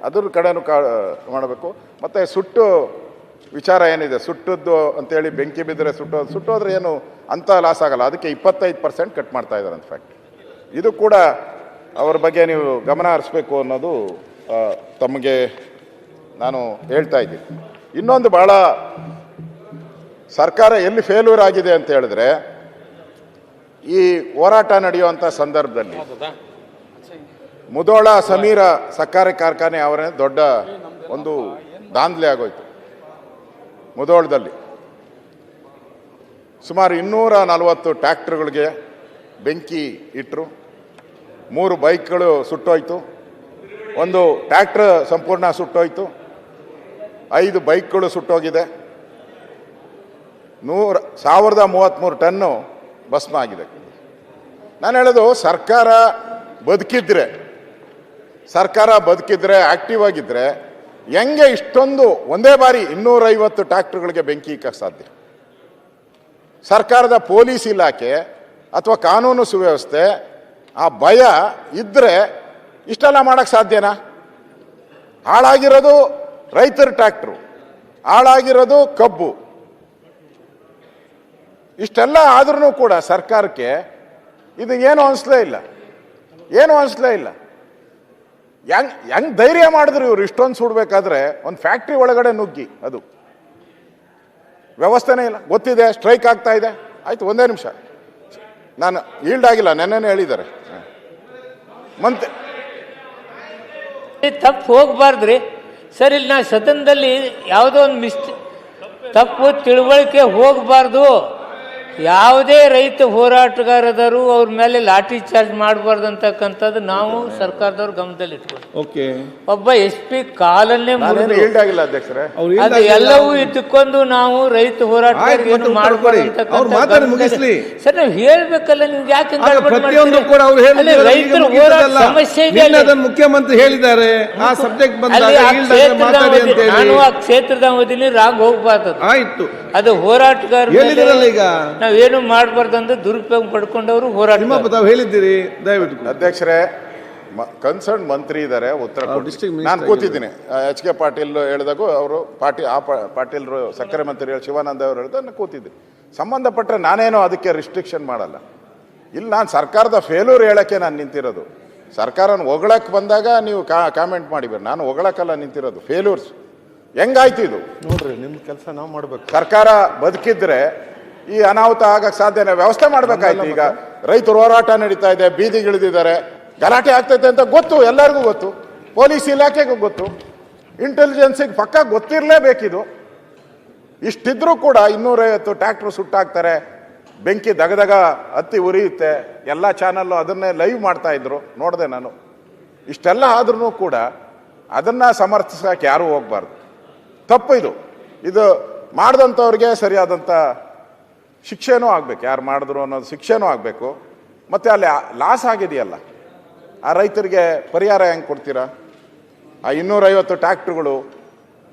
A: ಅದ್ರ ಕಡೆನೂ ಮಾಡಬೇಕು. ಮತ್ತು ಸುಟ್ಟು ವಿಚಾರ ಏನಿದೆ, ಸುಟ್ಟದ್ದು ಅಂತೇಳಿ ಬೆಂಕಿ ಬಿದ್ದರೆ ಸುಟ್ಟೋದ್ರೆ ಏನು ಅಂಥ ಲಾಸ್ ಆಗಲ್ಲ, ಅದಕ್ಕೆ 25% ಕಟ್ ಮಾಡ್ತಾ ಇದ್ದಾರೆ ಅಂತ ಫ್ಯಾಕ್ಟ್. ಇದು ಕೂಡ ಅವ್ರ ಬಗ್ಗೆ ನೀವು ಗಮನ ಹರಿಸ್ಬೇಕು ಅನ್ನೋದು ತಮಗೆ ನಾನು ಹೇಳ್ತಾ ಇದ್ದೀನಿ. ಇನ್ನೊಂದು ಭಾಳ ಸರ್ಕಾರ ಎಲ್ಲಿ ಫೇಲ್ಯೂರ್ ಆಗಿದೆ ಅಂತ ಹೇಳಿದ್ರೆ, ಈ ಹೋರಾಟ ನಡೆಯುವಂಥ ಸಂದರ್ಭದಲ್ಲಿ ಮುಧೋಳ ಸಮೀರ ಸಕ್ಕರೆ ಕಾರ್ಖಾನೆ ಅವರೇ ದೊಡ್ಡ ಒಂದು ದಾಂಧಲೆ ಆಗೋಯ್ತು. ಮುಧೋಳದಲ್ಲಿ ಸುಮಾರು 240 ಟ್ರ್ಯಾಕ್ಟರ್ಗಳಿಗೆ ಬೆಂಕಿ ಇಟ್ಟರು, 3 ಬೈಕ್ಗಳು ಸುಟ್ಟೋಯ್ತು, ಒಂದು ಟ್ರ್ಯಾಕ್ಟರ್ ಸಂಪೂರ್ಣ ಸುಟ್ಟೋಯ್ತು, 5 ಬೈಕ್ಗಳು ಸುಟ್ಟೋಗಿದೆ, 1033 ಟನ್ನು ಭಸ್ಮ ಆಗಿದೆ. ನಾನು ಹೇಳೋದು ಸರ್ಕಾರ ಬದುಕಿದ್ರೆ ಆಕ್ಟಿವ್ ಆಗಿದ್ರೆ ಹೆಂಗೆ ಇಷ್ಟೊಂದು ಒಂದೇ ಬಾರಿ 250 ಟ್ರ್ಯಾಕ್ಟರ್ಗಳಿಗೆ ಬೆಂಕಿ ಇಕ್ಕಕ್ಕೆ ಸಾಧ್ಯ? ಸರ್ಕಾರದ ಪೊಲೀಸ್ ಇಲಾಖೆ ಅಥವಾ ಕಾನೂನು ಸುವ್ಯವಸ್ಥೆ ಆ ಭಯ ಇದ್ರೆ ಇಷ್ಟೆಲ್ಲ ಮಾಡಕ್ಕೆ ಸಾಧ್ಯನಾ? ಹಾಳಾಗಿರೋದು ರೈತರ ಟ್ರ್ಯಾಕ್ಟ್ರು, ಹಾಳಾಗಿರೋದು ಕಬ್ಬು, ಇಷ್ಟೆಲ್ಲ ಆದ್ರೂ ಕೂಡ ಸರ್ಕಾರಕ್ಕೆ ಇದು ಏನು ಅನಿಸ್ಲೇ ಇಲ್ಲ. ಹೆಂಗ್ ಧೈರ್ಯ ಮಾಡಿದ್ರು ಇವರು ಇಷ್ಟೊಂದು ಸುಡ್ಬೇಕಾದ್ರೆ? ಒಂದು ಫ್ಯಾಕ್ಟ್ರಿ ಒಳಗಡೆ ನುಗ್ಗಿ, ಅದು ವ್ಯವಸ್ಥೆನೇ ಇಲ್ಲ. ಗೊತ್ತಿದೆ ಸ್ಟ್ರೈಕ್ ಆಗ್ತಾ ಇದೆ, ಆಯ್ತು ಒಂದೇ ನಿಮಿಷ, ನಾನು ಈಲ್ಡ್ ಆಗಿಲ್ಲ, ನೆನ್ನೆನೇ ಹೇಳಿದ್ದಾರೆ.
I: ತಪ್ಪು ಹೋಗ್ಬಾರ್ದ್ರಿ ಸರ್. ಇಲ್ಲಿ ನಾ ಸದನದಲ್ಲಿ ಯಾವುದೋ ಒಂದು ತಪ್ಪು ತಿಳುವಳಿಕೆ ಹೋಗಬಾರ್ದು. ಯಾವುದೇ ರೈತ ಹೋರಾಟಗಾರದರು ಅವ್ರ ಮೇಲೆ ಲಾಠಿ ಚಾರ್ಜ್ ಮಾಡಬಾರ್ದು ಅಂತಕ್ಕಂಥದ್ದು ನಾವು ಸರ್ಕಾರದವ್ರ ಗಮನದಲ್ಲಿ ಇಟ್ಕೊಂಡು.
C: ಓಕೆ,
I: ಒಬ್ಬ SP ಕಾಲನ್ನೇ ಮುರಿದು
A: ಈಲ್ಡ್ ಆಗಿಲ್ಲ ಅಧ್ಯಕ್ಷರೇ,
I: ಅದು ಎಲ್ಲವೂ ಇಟ್ಟುಕೊಂಡು ನಾವು ರೈತ ಹೋರಾಟಗಾರರಿಗೆ ಮಾಡಬಾರ್ದು
C: ಮುಗಿಸ್ಲಿ
I: ಸರ್. ನಾವು ಹೇಳ್ಬೇಕಲ್ಲ, ನಿಮ್ಗೆ ಯಾಕೆ
C: ಪ್ರತಿಯೊಂದು ಕೂಡ ಅವ್ರು
I: ರೈತರ ಹೋರಾಟ ಸಮಸ್ಯೆ ಇದೆ.
C: ಮುಖ್ಯಮಂತ್ರಿ ಹೇಳಿದ್ದಾರೆ ಆ ಸಬ್ಜೆಕ್ಟ್ ಬಂದಾಗ
I: ನಾನು ಆ ಕ್ಷೇತ್ರದ ಅವಧಿನಿ ರಾಗ್ ಹೋಗ್ಬಾರ್ದು.
C: ಆಯ್ತು,
I: ಅದು ಹೋರಾಟಗಾರ
C: ಈಗ
I: ನಾವೇನು ಮಾಡಬಾರ್ದಂದ್ರೆ ದುರುಪಯೋಗ ಪಡ್ಕೊಂಡವರು ಹೋರಾಟ
C: ಹೇಳಿದ್ದೀರಿ. ದಯವಿಟ್ಟು
A: ಅಧ್ಯಕ್ಷರೇ, ಕನ್ಸರ್ನ್ ಮಂತ್ರಿ ಇದ್ದಾರೆ, ಉತ್ತರ ನಾನು ಕೂತಿದ್ದೀನಿ. HK ಪಾಟೀಲ್ ಹೇಳಿದಾಗೂ ಅವರು ಪಾಟೀಲ್ರು ಸಕ್ಕರೆ ಮಂತ್ರಿ ಶಿವಾನಂದ ಅವರು ಹೇಳಿದ ನಾನು ಕೂತಿದ್ದೀನಿ. ಸಂಬಂಧಪಟ್ಟರೆ ನಾನೇನೋ ಅದಕ್ಕೆ ರಿಸ್ಟ್ರಿಕ್ಷನ್ ಮಾಡಲ್ಲ. ಇಲ್ಲಿ ನಾನು ಸರ್ಕಾರದ ಫೇಲ್ಯೂರ್ ಹೇಳಕ್ಕೆ ನಾನು ನಿಂತಿರೋದು. ಸರ್ಕಾರನ ಹೊಗಳಕ್ಕೆ ಬಂದಾಗ ನೀವು ಕಾಮೆಂಟ್ ಮಾಡಿಬೇಡಿ. ನಾನು ಹೊಗಳಕ್ಕಲ್ಲ ನಿಂತಿರೋದು, ಫೇಲ್ಯೂರ್ಸ್ ಹೆಂಗಾಯ್ತು ಇದು
E: ನೋಡ್ರಿ. ನಿಮ್ಮ ಕೆಲಸ ನಾವು ಮಾಡ್ಬೇಕು.
A: ಸರ್ಕಾರ ಬದುಕಿದ್ರೆ ಈ ಅನಾಹುತ ಆಗಕ್ಕೆ ಸಾಧ್ಯನೇ? ವ್ಯವಸ್ಥೆ ಮಾಡ್ಬೇಕಾಯ್ತು. ಈಗ ರೈತರು ಹೋರಾಟ ನಡೀತಾ ಇದೆ, ಬೀದಿಗಿಳಿದಿದ್ದಾರೆ, ಗಲಾಟೆ ಆಗ್ತೈತೆ ಅಂತ ಗೊತ್ತು, ಎಲ್ಲರಿಗೂ ಗೊತ್ತು, ಪೊಲೀಸ್ ಇಲಾಖೆಗೂ ಗೊತ್ತು, ಇಂಟೆಲಿಜೆನ್ಸಿಗೆ ಪಕ್ಕ ಗೊತ್ತಿರಲೇಬೇಕಿದು. ಇಷ್ಟಿದ್ರೂ ಕೂಡ 250 ಟ್ರ್ಯಾಕ್ಟರ್ ಸುಟ್ಟಾಕ್ತಾರೆ, ಬೆಂಕಿ ದಗದಗ ಹತ್ತಿ ಉರಿಯುತ್ತೆ. ಎಲ್ಲ ಚಾನಲ್ಲು ಅದನ್ನೇ ಲೈವ್ ಮಾಡ್ತಾ ಇದ್ರು, ನೋಡಿದೆ ನಾನು. ಇಷ್ಟೆಲ್ಲ ಆದ್ರೂ ಕೂಡ ಅದನ್ನ ಸಮರ್ಥಿಸಕ್ಕೆ ಯಾರೂ ಹೋಗ್ಬಾರ್ದು. ತಪ್ಪು ಇದು ಮಾಡಿದಂಥವ್ರಿಗೆ ಸರಿಯಾದಂಥ ಶಿಕ್ಷೆನೂ ಆಗಬೇಕು. ಯಾರು ಮಾಡಿದ್ರು ಅನ್ನೋದು ಶಿಕ್ಷೆನೂ ಆಗಬೇಕು. ಮತ್ತು ಅಲ್ಲಿ ಲಾಸ್ ಆಗಿದೆಯಲ್ಲ, ಆ ರೈತರಿಗೆ ಪರಿಹಾರ ಹೆಂಗೆ ಕೊಡ್ತೀರಾ? ಆ 250 ಟ್ರ್ಯಾಕ್ಟ್ರುಗಳು,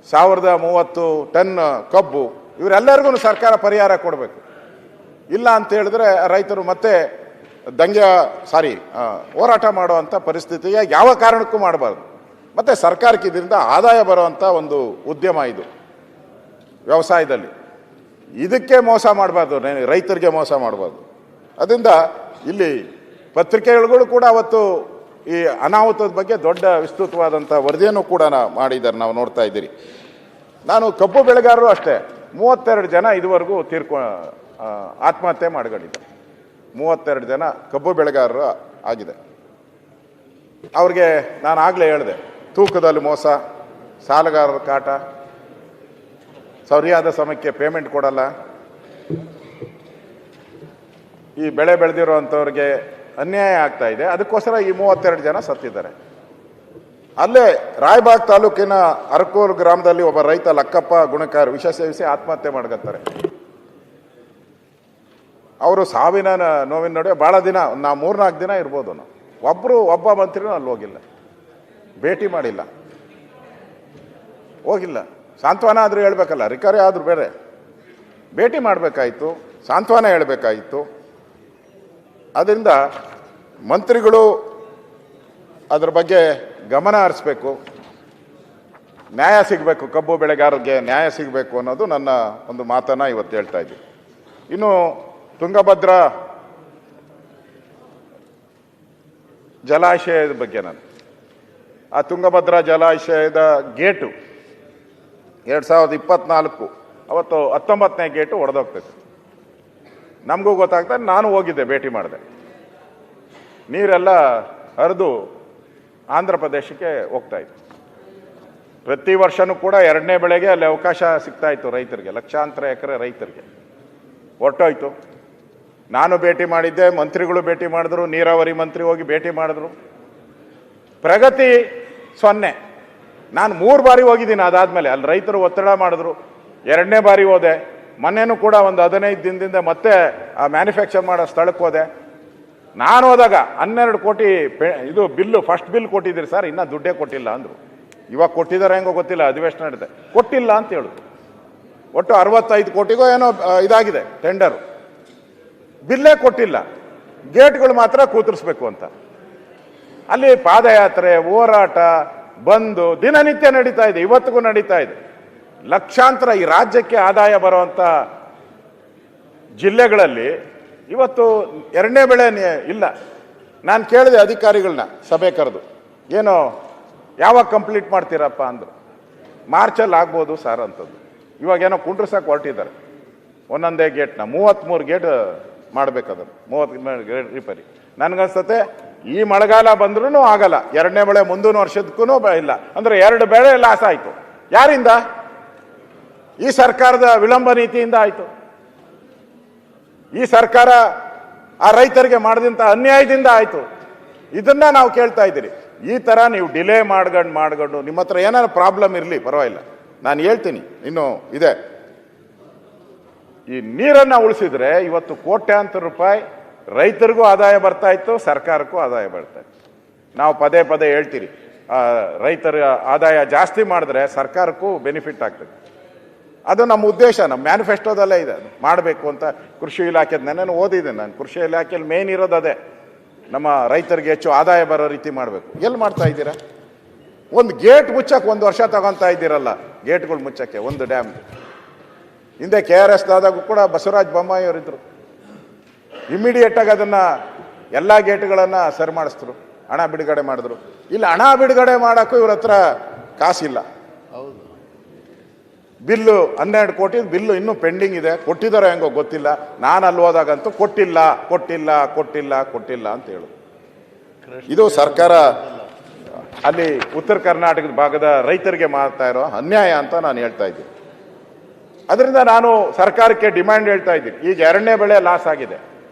A: 1030 ಟನ್ ಕಬ್ಬು, ಇವರೆಲ್ಲರಿಗೂ ಸರ್ಕಾರ ಪರಿಹಾರ ಕೊಡಬೇಕು. ಇಲ್ಲ ಅಂತ ಹೇಳಿದ್ರೆ ರೈತರು ಮತ್ತೆ ಹೋರಾಟ ಮಾಡುವಂಥ ಪರಿಸ್ಥಿತಿಗೆ ಯಾವ ಕಾರಣಕ್ಕೂ ಮಾಡಬಾರ್ದು. ಮತ್ತು ಸರ್ಕಾರಕ್ಕೆ ಇದರಿಂದ ಆದಾಯ ಬರುವಂಥ ಒಂದು ಉದ್ಯಮ ಇದು ವ್ಯವಸಾಯದಲ್ಲಿ. ಇದಕ್ಕೆ ಮೋಸ ಮಾಡಬಾರ್ದು, ರೈತರಿಗೆ ಮೋಸ ಮಾಡಬಾರ್ದು. ಅದರಿಂದ ಇಲ್ಲಿ ಪತ್ರಿಕೆಗಳು ಕೂಡ ಅವತ್ತು ಈ ಅನಾಹುತದ ಬಗ್ಗೆ ದೊಡ್ಡ ವಿಸ್ತೃತವಾದಂಥ ವರದಿಯನ್ನು ಕೂಡ ಮಾಡಿದ್ದಾರೆ, ನಾವು ನೋಡ್ತಾ ಇದ್ದೀರಿ. ನಾನು ಕಬ್ಬು ಬೆಳೆಗಾರರು ಅಷ್ಟೇ 32 ಜನ ಇದುವರೆಗೂ ಆತ್ಮಹತ್ಯೆ ಮಾಡ್ಕೊಂಡಿದ್ದಾರೆ. 32 ಜನ ಕಬ್ಬು ಬೆಳೆಗಾರರು ಆಗಿದೆ. ಅವ್ರಿಗೆ ನಾನು ಆಗಲೇ ಹೇಳಿದೆ, ತೂಕದಲ್ಲಿ ಮೋಸ, ಸಾಲಗಾರರ ಕಾಟ, ಸರಿಯಾದ ಸಮಯಕ್ಕೆ ಪೇಮೆಂಟ್ ಕೊಡಲ್ಲ, ಈ ಬೆಳೆ ಬೆಳೆದಿರೋವಂಥವ್ರಿಗೆ ಅನ್ಯಾಯ ಆಗ್ತಾ ಇದೆ. ಅದಕ್ಕೋಸ್ಕರ ಈ 32 ಜನ ಸತ್ತಿದ್ದಾರೆ. ಅಲ್ಲೇ ರಾಯಬಾಗ್ ತಾಲೂಕಿನ ಅರಕೂರು ಗ್ರಾಮದಲ್ಲಿ ಒಬ್ಬ ರೈತ ಲಕ್ಕಪ್ಪ ಗುಣಕಾರ್ ವಿಷ ಸೇವಿಸಿ ಆತ್ಮಹತ್ಯೆ ಮಾಡ್ಕೊತಾರೆ. ಅವರು ಸಾವಿನ ನೋವಿನ ನಡುವೆ ಭಾಳ ದಿನ, 3-4 ದಿನ ಇರ್ಬೋದು. ಒಬ್ಬ ಮಂತ್ರಿನೂ ಅಲ್ಲಿ ಹೋಗಿಲ್ಲ, ಭೇಟಿ ಮಾಡಿಲ್ಲ, ಹೋಗಿಲ್ಲ. ಸಾಂತ್ವನ ಆದರೂ ಹೇಳ್ಬೇಕಲ್ಲ, ರಿಕವರಿ ಆದರೂ ಬೇರೆ, ಭೇಟಿ ಮಾಡಬೇಕಾಯಿತು, ಸಾಂತ್ವನ ಹೇಳಬೇಕಾಯಿತು. ಅದರಿಂದ ಮಂತ್ರಿಗಳು ಅದ್ರ ಬಗ್ಗೆ ಗಮನ ಹರಿಸ್ಬೇಕು, ನ್ಯಾಯ ಸಿಗಬೇಕು, ಕಬ್ಬು ಬೆಳೆಗಾರರಿಗೆ ನ್ಯಾಯ ಸಿಗಬೇಕು ಅನ್ನೋದು ನನ್ನ ಒಂದು ಮಾತನ್ನು ಇವತ್ತು ಹೇಳ್ತಾ ಇದ್ದೀವಿ. ಇನ್ನು ತುಂಗಭದ್ರಾ ಜಲಾಶಯದ ಬಗ್ಗೆ ಆ ತುಂಗಭದ್ರಾ ಜಲಾಶಯದ ಗೇಟು 2024 ಅವತ್ತು 19ನೇ ಗೇಟು ಒಡೆದೋಗ್ತೈತೆ. ನಮಗೂ ಗೊತ್ತಾಗ್ತದೆ. ನಾನು ಹೋಗಿದ್ದೆ, ಭೇಟಿ ಮಾಡಿದೆ. ನೀರೆಲ್ಲ ಹರಿದು ಆಂಧ್ರ ಪ್ರದೇಶಕ್ಕೆ ಹೋಗ್ತಾ ಇತ್ತು. ಪ್ರತಿ ವರ್ಷನೂ ಕೂಡ 2ನೇ ಬೆಳೆಗೆ ಅಲ್ಲಿ ಅವಕಾಶ ಸಿಗ್ತಾ ಇತ್ತು ರೈತರಿಗೆ, ಲಕ್ಷಾಂತರ ಎಕರೆ ರೈತರಿಗೆ. ಹೊರಟೋಯ್ತು. ನಾನು ಭೇಟಿ ಮಾಡಿದ್ದೆ, ಮಂತ್ರಿಗಳು ಭೇಟಿ ಮಾಡಿದ್ರು, ನೀರಾವರಿ ಮಂತ್ರಿ ಹೋಗಿ ಭೇಟಿ ಮಾಡಿದ್ರು. ಪ್ರಗತಿ 0. ನಾನು 3 ಬಾರಿ ಹೋಗಿದ್ದೀನಿ. ಅದಾದಮೇಲೆ ಅಲ್ಲಿ ರೈತರು ಒತ್ತಡ ಮಾಡಿದ್ರು, 2ನೇ ಬಾರಿ ಹೋದೆ. ಮೊನ್ನೆನೂ ಕೂಡ ಒಂದು 15 ದಿನದಿಂದ ಮತ್ತೆ ಆ ಮ್ಯಾನುಫ್ಯಾಕ್ಚರ್ ಮಾಡೋ ಸ್ಥಳಕ್ಕೆ ಹೋದೆ. ನಾನು ಹೋದಾಗ 12 ಕೋಟಿ ಇದು ಬಿಲ್ಲು, ಫಸ್ಟ್ ಬಿಲ್ ಕೊಟ್ಟಿದ್ದೀರಿ ಸರ್, ಇನ್ನೂ ದುಡ್ಡೇ ಕೊಟ್ಟಿಲ್ಲ ಅಂದರು. ಇವಾಗ ಕೊಟ್ಟಿದ್ದಾರೆ ಹೆಂಗೋ ಗೊತ್ತಿಲ್ಲ, ಅಧಿವೇಶನ ನಡೆದೆ, ಕೊಟ್ಟಿಲ್ಲ ಅಂತ ಹೇಳಿದ್ರು. ಒಟ್ಟು 65 ಕೋಟಿಗೋ ಏನೋ ಇದಾಗಿದೆ ಟೆಂಡರು, ಬಿಲ್ಲೇ ಕೊಟ್ಟಿಲ್ಲ. ಗೇಟ್ಗಳು ಮಾತ್ರ ಕೂತರಿಸ್ಬೇಕು ಅಂತ. ಅಲ್ಲಿ ಪಾದಯಾತ್ರೆ, ಹೋರಾಟ, ಬಂದು ದಿನನಿತ್ಯ ನಡೀತಾ ಇದೆ, ಇವತ್ತಿಗೂ ನಡೀತಾ ಇದೆ. ಲಕ್ಷಾಂತರ ಈ ರಾಜ್ಯಕ್ಕೆ ಆದಾಯ ಬರುವಂಥ ಜಿಲ್ಲೆಗಳಲ್ಲಿ ಇವತ್ತು 2ನೇ ಬೆಳೆ ಇಲ್ಲ. ನಾನು ಕೇಳಿದೆ ಅಧಿಕಾರಿಗಳನ್ನ, ಸಭೆ ಕರೆದು, ಏನೋ ಯಾವಾಗ ಕಂಪ್ಲೀಟ್ ಮಾಡ್ತೀರಪ್ಪ ಅಂದರು. ಮಾರ್ಚಲ್ಲಿ ಆಗ್ಬೋದು ಸರ್ ಅಂತದ್ದು. ಇವಾಗೇನೋ ಕುಂಡ್ರಸಕ್ಕೆ ಹೊರಟಿದ್ದಾರೆ ಒಂದೊಂದೇ ಗೇಟ್ನ. 33 ಗೇಟ್ ಮಾಡಬೇಕಾದ್ರೆ 30 ಗೇಟ್ ರಿಪೇರಿ. ನನಗನ್ಸುತ್ತೆ ಈ ಮಳೆಗಾಲ ಬಂದ್ರೂ ಆಗಲ್ಲ. 2ನೇ ಬೆಳೆ ಮುಂದಿನ ವರ್ಷದಕ್ಕೂ ಇಲ್ಲ ಅಂದರೆ 2 ಬೆಳೆ ಲಾಸ್ ಆಯಿತು. ಯಾರಿಂದ? ಈ ಸರ್ಕಾರದ ವಿಳಂಬ ನೀತಿಯಿಂದ ಆಯಿತು. ಈ ಸರ್ಕಾರ ಆ ರೈತರಿಗೆ ಮಾಡಿದಂಥ ಅನ್ಯಾಯದಿಂದ ಆಯಿತು. ಇದನ್ನ ನಾವು ಕೇಳ್ತಾ ಇದ್ದೀರಿ. ಈ ಥರ ನೀವು ಡಿಲೇ ಮಾಡ್ಕೊಂಡು ನಿಮ್ಮ ಹತ್ರ ಏನಾದ್ರು ಪ್ರಾಬ್ಲಮ್ ಇರಲಿ ಪರವಾಗಿಲ್ಲ, ನಾನು ಹೇಳ್ತೀನಿ, ಇನ್ನೂ ಇದೆ. ಈ ನೀರನ್ನು ಉಳಿಸಿದ್ರೆ ಇವತ್ತು ಕೋಟ್ಯಾಂತರ ರೂಪಾಯಿ ರೈತರಿಗೂ ಆದಾಯ ಬರ್ತಾ ಇತ್ತು, ಸರ್ಕಾರಕ್ಕೂ ಆದಾಯ ಬರ್ತಾ ಇತ್ತು. ನಾವು ಪದೇ ಪದೇ ಹೇಳ್ತೀರಿ, ರೈತರ ಆದಾಯ ಜಾಸ್ತಿ ಮಾಡಿದ್ರೆ ಸರ್ಕಾರಕ್ಕೂ ಬೆನಿಫಿಟ್ ಆಗ್ತದೆ. ಅದು ನಮ್ಮ ಉದ್ದೇಶ, ನಮ್ಮ ಮ್ಯಾನಿಫೆಸ್ಟೋದಲ್ಲೇ ಇದೆ, ಮಾಡಬೇಕು ಅಂತ. ಕೃಷಿ ಇಲಾಖೆದು ನೆನ್ನೆ ಓದಿದ್ದೀನಿ ನಾನು. ಕೃಷಿ ಇಲಾಖೆಯಲ್ಲಿ ಮೇನ್ ಇರೋದು ಅದೇ, ನಮ್ಮ ರೈತರಿಗೆ ಹೆಚ್ಚು ಆದಾಯ ಬರೋ ರೀತಿ ಮಾಡಬೇಕು. ಎಲ್ಲಿ ಮಾಡ್ತಾ ಇದ್ದೀರಾ? ಒಂದು ಗೇಟ್ ಮುಚ್ಚಕ್ಕೆ 1 ವರ್ಷ ತಗೊತಾ ಇದ್ದೀರಲ್ಲ, ಗೇಟ್ಗಳು ಮುಚ್ಚಕ್ಕೆ ಒಂದು ಡ್ಯಾಮ್. ಹಿಂದೆ KRS ಆದಾಗೂ ಕೂಡ ಬಸವರಾಜ ಬೊಮ್ಮಾಯಿ ಅವರಿದ್ದರು. ಇಮಿಡಿಯೇಟಾಗಿ ಅದನ್ನು ಎಲ್ಲ ಗೇಟ್ಗಳನ್ನು ಸರಿ ಮಾಡಿಸಿದ್ರು, ಹಣ ಬಿಡುಗಡೆ ಮಾಡಿದ್ರು. ಇಲ್ಲ, ಹಣ ಬಿಡುಗಡೆ ಮಾಡೋಕ್ಕೂ ಇವ್ರ ಹತ್ರ ಕಾಸಿಲ್ಲ. ಬಿಲ್ಲು 12 ಕೋಟಿ ಬಿಲ್ಲು ಇನ್ನೂ ಪೆಂಡಿಂಗ್ ಇದೆ. ಕೊಟ್ಟಿದ್ದಾರೋ ಹೆಂಗೋ ಗೊತ್ತಿಲ್ಲ. ನಾನು ಅಲ್ಲಿ ಹೋದಾಗಂತೂ ಕೊಟ್ಟಿಲ್ಲ ಕೊಟ್ಟಿಲ್ಲ ಕೊಟ್ಟಿಲ್ಲ ಕೊಟ್ಟಿಲ್ಲ ಅಂತ ಹೇಳೋದು. ಇದು ಸರ್ಕಾರ ಅಲ್ಲಿ ಉತ್ತರ ಕರ್ನಾಟಕದ ಭಾಗದ ರೈತರಿಗೆ ಮಾಡ್ತಾ ಇರೋ ಅನ್ಯಾಯ ಅಂತ ನಾನು ಹೇಳ್ತಾ ಇದ್ದೀನಿ. ಅದರಿಂದ ನಾನು ಸರ್ಕಾರಕ್ಕೆ ಡಿಮ್ಯಾಂಡ್ ಹೇಳ್ತಾ ಇದ್ದೀನಿ. ಈಗ 2ನೇ ಬೆಳೆ ಲಾಸ್ ಆಗಿದೆ,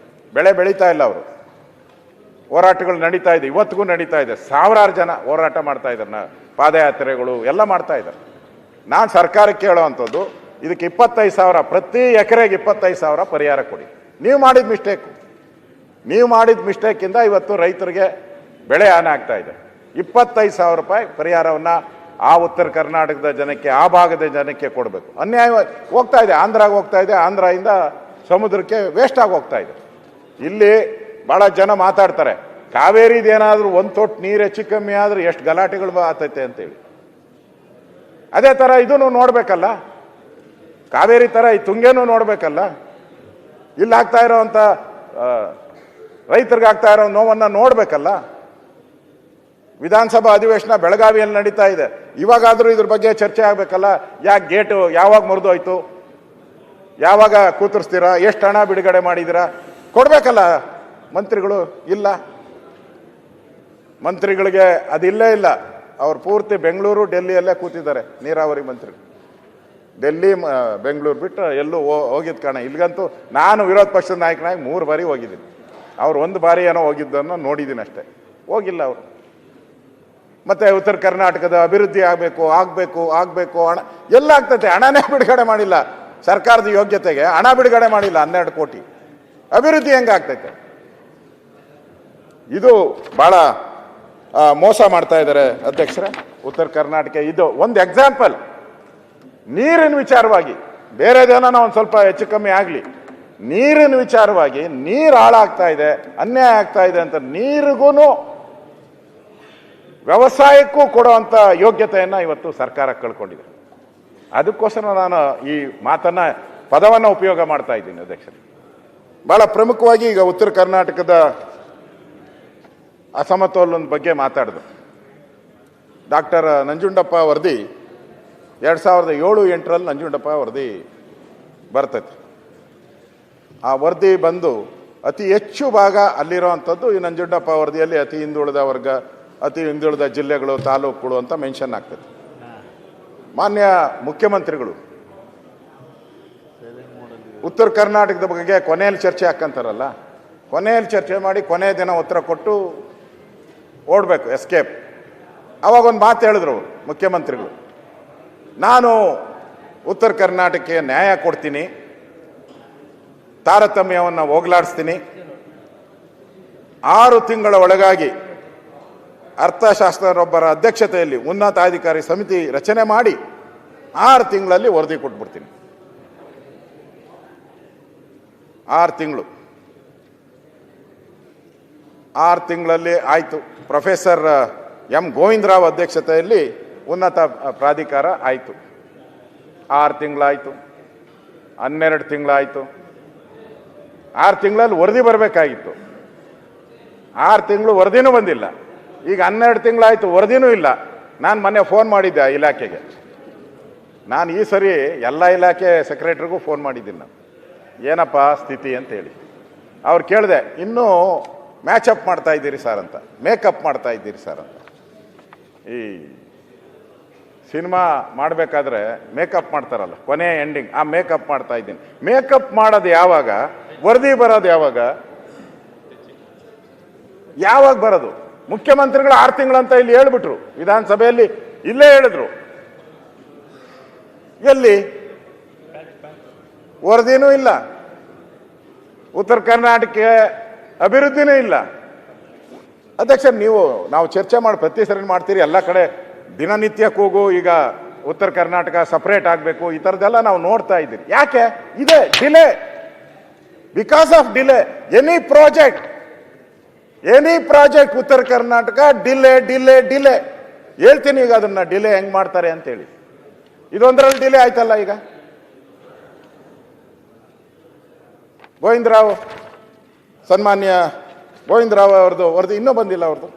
A: ಬೆಳೆ ಬೆಳೀತಾ ಇಲ್ಲ. ಅವರು ಹೋರಾಟಗಳು ನಡೀತಾ ಇದೆ, ಇವತ್ತಿಗೂ ನಡೀತಾ ಇದೆ. 1000 ಜನ ಹೋರಾಟ ಮಾಡ್ತಾ ಇದ್ದಾರೆ, ಪಾದಯಾತ್ರೆಗಳು ಎಲ್ಲ ಮಾಡ್ತಾ ಇದ್ದಾರೆ. ನಾನು ಸರ್ಕಾರಕ್ಕೆ ಹೇಳೋವಂಥದ್ದು, ಇದಕ್ಕೆ 25,000 ಪ್ರತಿ ಎಕರೆಗೆ 25,000 ಪರಿಹಾರ ಕೊಡಿ. ನೀವು ಮಾಡಿದ ಮಿಸ್ಟೇಕಿಂದ ಇವತ್ತು ರೈತರಿಗೆ ಬೆಳೆ ಹಾನಿ ಆಗ್ತಾ ಇದೆ. 25,000 ರೂಪಾಯಿ ಪರಿಹಾರವನ್ನು ಆ ಉತ್ತರ ಕರ್ನಾಟಕದ ಜನಕ್ಕೆ, ಆ ಭಾಗದ ಜನಕ್ಕೆ ಕೊಡಬೇಕು. ಅನ್ಯಾಯ ಹೋಗ್ತಾ ಇದೆ, ಆಂಧ್ರಾಗೆ ಹೋಗ್ತಾ ಇದೆ, ಆಂಧ್ರದಿಂದ ಸಮುದ್ರಕ್ಕೆ ವೇಸ್ಟ್ ಆಗಿ ಹೋಗ್ತಾ ಇದೆ. ಇಲ್ಲಿ ಭಾಳ ಜನ ಮಾತಾಡ್ತಾರೆ, ಕಾವೇರಿದೇನಾದರೂ 1 ತೊಟ್ಟು ನೀರು ಹೆಚ್ಚು ಕಮ್ಮಿ ಆದರೂ ಎಷ್ಟು ಗಲಾಟೆಗಳು ಆಗ್ತೈತೆ ಅಂತೇಳಿ. ಅದೇ ಥರ ಇದನ್ನು ನೋಡಬೇಕಲ್ಲ, ಕಾವೇರಿ ಥರ ಈ ತುಂಗೇನೂ ನೋಡಬೇಕಲ್ಲ. ಇಲ್ಲಿ ಆಗ್ತಾ ಇರೋವಂಥ ರೈತರಿಗೆ ಆಗ್ತಾ ಇರೋ ನೋವನ್ನು ನೋಡಬೇಕಲ್ಲ. ವಿಧಾನಸಭಾ ಅಧಿವೇಶನ ಬೆಳಗಾವಿಯಲ್ಲಿ ನಡೀತಾ ಇದೆ, ಇವಾಗಾದರೂ ಇದ್ರ ಬಗ್ಗೆ ಚರ್ಚೆ ಆಗಬೇಕಲ್ಲ. ಯಾಕೆ ಗೇಟು ಯಾವಾಗ ಮುರಿದೋಯ್ತು, ಯಾವಾಗ ಕೂತರಿಸ್ತೀರಾ, ಎಷ್ಟು ಹಣ ಬಿಡುಗಡೆ ಮಾಡಿದ್ದೀರಾ ಕೊಡಬೇಕಲ್ಲ ಮಂತ್ರಿಗಳು. ಇಲ್ಲ, ಮಂತ್ರಿಗಳಿಗೆ ಅದಿಲ್ಲೇ ಇಲ್ಲ. ಅವ್ರು ಪೂರ್ತಿ ಬೆಂಗಳೂರು ಡೆಲ್ಲಿಯಲ್ಲೇ ಕೂತಿದ್ದಾರೆ ನೀರಾವರಿ ಮಂತ್ರಿ. ಡೆಲ್ಲಿ ಬೆಂಗಳೂರು ಬಿಟ್ಟು ಎಲ್ಲೂ ಹೋಗಿದ್ದು ಕಾರಣ. ಇಲ್ಲಿಗಂತೂ ನಾನು ವಿರೋಧ ಪಕ್ಷದ ನಾಯಕನಾಗಿ 3 ಬಾರಿ ಹೋಗಿದ್ದೀನಿ. ಅವ್ರು 1 ಬಾರಿ ಏನೋ ಹೋಗಿದ್ದನ್ನು ನೋಡಿದ್ದೀನಿ ಅಷ್ಟೇ, ಹೋಗಿಲ್ಲ ಅವರು. ಮತ್ತು ಉತ್ತರ ಕರ್ನಾಟಕದ ಅಭಿವೃದ್ಧಿ ಆಗಬೇಕು ಹಣ ಎಲ್ಲ ಆಗ್ತೈತೆ, ಹಣನೇ ಬಿಡುಗಡೆ ಮಾಡಿಲ್ಲ. ಸರ್ಕಾರದ ಯೋಗ್ಯತೆಗೆ ಹಣ ಬಿಡುಗಡೆ ಮಾಡಿಲ್ಲ. 12 ಕೋಟಿ ಅಭಿವೃದ್ಧಿ ಹೆಂಗಾಗ್ತೈತೆ? ಇದು ಭಾಳ ಮೋಸ ಮಾಡ್ತಾ ಇದ್ದಾರೆ ಅಧ್ಯಕ್ಷರೇ ಉತ್ತರ ಕರ್ನಾಟಕ. ಇದು ಒಂದು ಎಕ್ಸಾಂಪಲ್. ನೀರಿನ ವಿಚಾರವಾಗಿ ಬೇರೆದೇನೋ ಒಂದು ಸ್ವಲ್ಪ ಹೆಚ್ಚು ಕಮ್ಮಿ ಆಗಲಿ, ನೀರಿನ ವಿಚಾರವಾಗಿ ನೀರು ಹಾಳಾಗ್ತಾ ಇದೆ, ಅನ್ಯಾಯ ಆಗ್ತಾ ಇದೆ ಅಂತ ನೀರಿಗೂ ವ್ಯವಸಾಯಕ್ಕೂ ಕೊಡುವಂಥ ಯೋಗ್ಯತೆಯನ್ನು ಇವತ್ತು ಸರ್ಕಾರ ಕಳ್ಕೊಂಡಿದೆ. ಅದಕ್ಕೋಸ್ಕರ ನಾನು ಈ ಪದವನ್ನು ಉಪಯೋಗ ಮಾಡ್ತಾ ಇದ್ದೀನಿ ಅಧ್ಯಕ್ಷರೇ. ಭಾಳ ಪ್ರಮುಖವಾಗಿ ಈಗ ಉತ್ತರ ಕರ್ನಾಟಕದ ಅಸಮತೋಲನದ ಬಗ್ಗೆ ಮಾತಾಡಿದ್ರು. ಡಾಕ್ಟರ್ ನಂಜುಂಡಪ್ಪ ವರದಿ 2007-8ರಲ್ಲಿ ನಂಜುಂಡಪ್ಪ ವರದಿ ಬರ್ತೈತೆ. ಆ ವರದಿ ಬಂದು ಅತಿ ಹೆಚ್ಚು ಭಾಗ ಅಲ್ಲಿರೋ ಅಂಥದ್ದು ಈ ನಂಜುಂಡಪ್ಪ ವರದಿಯಲ್ಲಿ ಅತಿ ಹಿಂದುಳಿದ ವರ್ಗ, ಅತಿ ಹಿಂದುಳಿದ ಜಿಲ್ಲೆಗಳು, ತಾಲೂಕುಗಳು ಅಂತ ಮೆನ್ಷನ್ ಆಗ್ತದೆ. ಮಾನ್ಯ ಮುಖ್ಯಮಂತ್ರಿಗಳು ಉತ್ತರ ಕರ್ನಾಟಕದ ಬಗ್ಗೆ ಕೊನೆಯಲ್ಲಿ ಚರ್ಚೆ ಹಾಕಂತಾರಲ್ಲ, ಕೊನೆಯಲ್ಲಿ ಚರ್ಚೆ ಮಾಡಿ ಕೊನೆ ದಿನ ಉತ್ತರ ಕೊಟ್ಟು ಓಡಬೇಕು, ಎಸ್ಕೇಪ್. ಅವಾಗ ಒಂದು ಮಾತು ಹೇಳಿದ್ರು ಮುಖ್ಯಮಂತ್ರಿಗಳು, ನಾನು ಉತ್ತರ ಕರ್ನಾಟಕಕ್ಕೆ ನ್ಯಾಯ ಕೊಡ್ತೀನಿ, ತಾರತಮ್ಯವನ್ನು ಹೋಗಲಾಡಿಸ್ತೀನಿ, 6 ತಿಂಗಳ ಒಳಗಾಗಿ ಅರ್ಥಶಾಸ್ತ್ರರೊಬ್ಬರ ಅಧ್ಯಕ್ಷತೆಯಲ್ಲಿ ಉನ್ನತಾಧಿಕಾರಿ ಸಮಿತಿ ರಚನೆ ಮಾಡಿ 6 ತಿಂಗಳಲ್ಲಿ ವರದಿ ಕೊಟ್ಬಿಡ್ತೀನಿ. 6 ತಿಂಗಳು, 6 ತಿಂಗಳಲ್ಲಿ ಆಯಿತು. ಪ್ರೊಫೆಸರ್ ಎಂ ಗೋವಿಂದರಾವ್ ಅಧ್ಯಕ್ಷತೆಯಲ್ಲಿ ಉನ್ನತ ಪ್ರಾಧಿಕಾರ ಆಯಿತು. 6 ತಿಂಗಳಾಯಿತು, 12 ತಿಂಗಳಾಯಿತು. 6 ತಿಂಗಳಲ್ಲಿ ವರದಿ ಬರಬೇಕಾಗಿತ್ತು. 6 ತಿಂಗಳು ವರದಿನೂ ಬಂದಿಲ್ಲ. ಈಗ 12 ತಿಂಗಳಾಯಿತು, ವರದಿನೂ ಇಲ್ಲ. ನಾನು ಮೊನ್ನೆ ಫೋನ್ ಮಾಡಿದ್ದೆ ಇಲಾಖೆಗೆ. ನಾನು ಈ ಸರಿ ಎಲ್ಲ ಇಲಾಖೆ ಸೆಕ್ರೆಟರಿಗೂ ಫೋನ್ ಮಾಡಿದ್ದೀನಿ. ನಾನು ಏನಪ್ಪ ಸ್ಥಿತಿ ಅಂತೇಳಿ ಅವ್ರು ಕೇಳಿದೆ. ಇನ್ನೂ ಮ್ಯಾಚಪ್ ಮಾಡ್ತಾ ಇದ್ದೀರಿ ಸರ್ ಅಂತ, ಮೇಕಪ್ ಮಾಡ್ತಾ ಇದ್ದೀರಿ ಸರ್ ಅಂತ. ಈ ಸಿನಿಮಾ ಮಾಡಬೇಕಾದ್ರೆ ಮೇಕಪ್ ಮಾಡ್ತಾರಲ್ಲ, ಕೊನೆ ಎಂಡಿಂಗ್, ಆ ಮೇಕಪ್ ಮಾಡ್ತಾ ಇದ್ದೀನಿ. ಮೇಕಪ್ ಮಾಡೋದು ಯಾವಾಗ, ವರದಿ ಬರೋದು ಯಾವಾಗ ಬರೋದು? ಮುಖ್ಯಮಂತ್ರಿಗಳು 6 ತಿಂಗಳಂತ ಇಲ್ಲಿ ಹೇಳ್ಬಿಟ್ರು, ವಿಧಾನಸಭೆಯಲ್ಲಿ ಇಲ್ಲೇ ಹೇಳಿದ್ರು. ಎಲ್ಲಿ ವರದಿನೂ ಇಲ್ಲ, ಉತ್ತರ ಕರ್ನಾಟಕ ಅಭಿವೃದ್ಧಿನೂ ಇಲ್ಲ. ಅಧ್ಯಕ್ಷ, ನಾವು ಚರ್ಚೆ ಮಾಡಿ ಪ್ರತಿ ಸರಿ ಮಾಡ್ತೀರಿ, ಎಲ್ಲ ಕಡೆ ದಿನನಿತ್ಯ ಕೂಗು, ಈಗ ಉತ್ತರ ಕರ್ನಾಟಕ ಸಪರೇಟ್ ಆಗಬೇಕು, ಈ ಥರದ್ದೆಲ್ಲ ನಾವು ನೋಡ್ತಾ ಇದ್ದೀವಿ. ಯಾಕೆ ಇದೆ delay? Because of delay. Any project ಉತ್ತರ ಕರ್ನಾಟಕ ಡಿಲೇ. ಹೇಳ್ತೀನಿ ಈಗ ಅದನ್ನ ಡಿಲೇ ಹೆಂಗ್ ಮಾಡ್ತಾರೆ ಅಂತೇಳಿ. ಇದೊಂದರಲ್ಲಿ ಡಿಲೇ ಆಯ್ತಲ್ಲ. ಈಗ ಗೋವಿಂದರಾವ್, ಸನ್ಮಾನ್ಯ ಗೋವಿಂದರಾವ್ ಅವ್ರದ್ದು ವರದಿ ಇನ್ನೂ ಬಂದಿಲ್ಲ. ಅವ್ರದ್ದು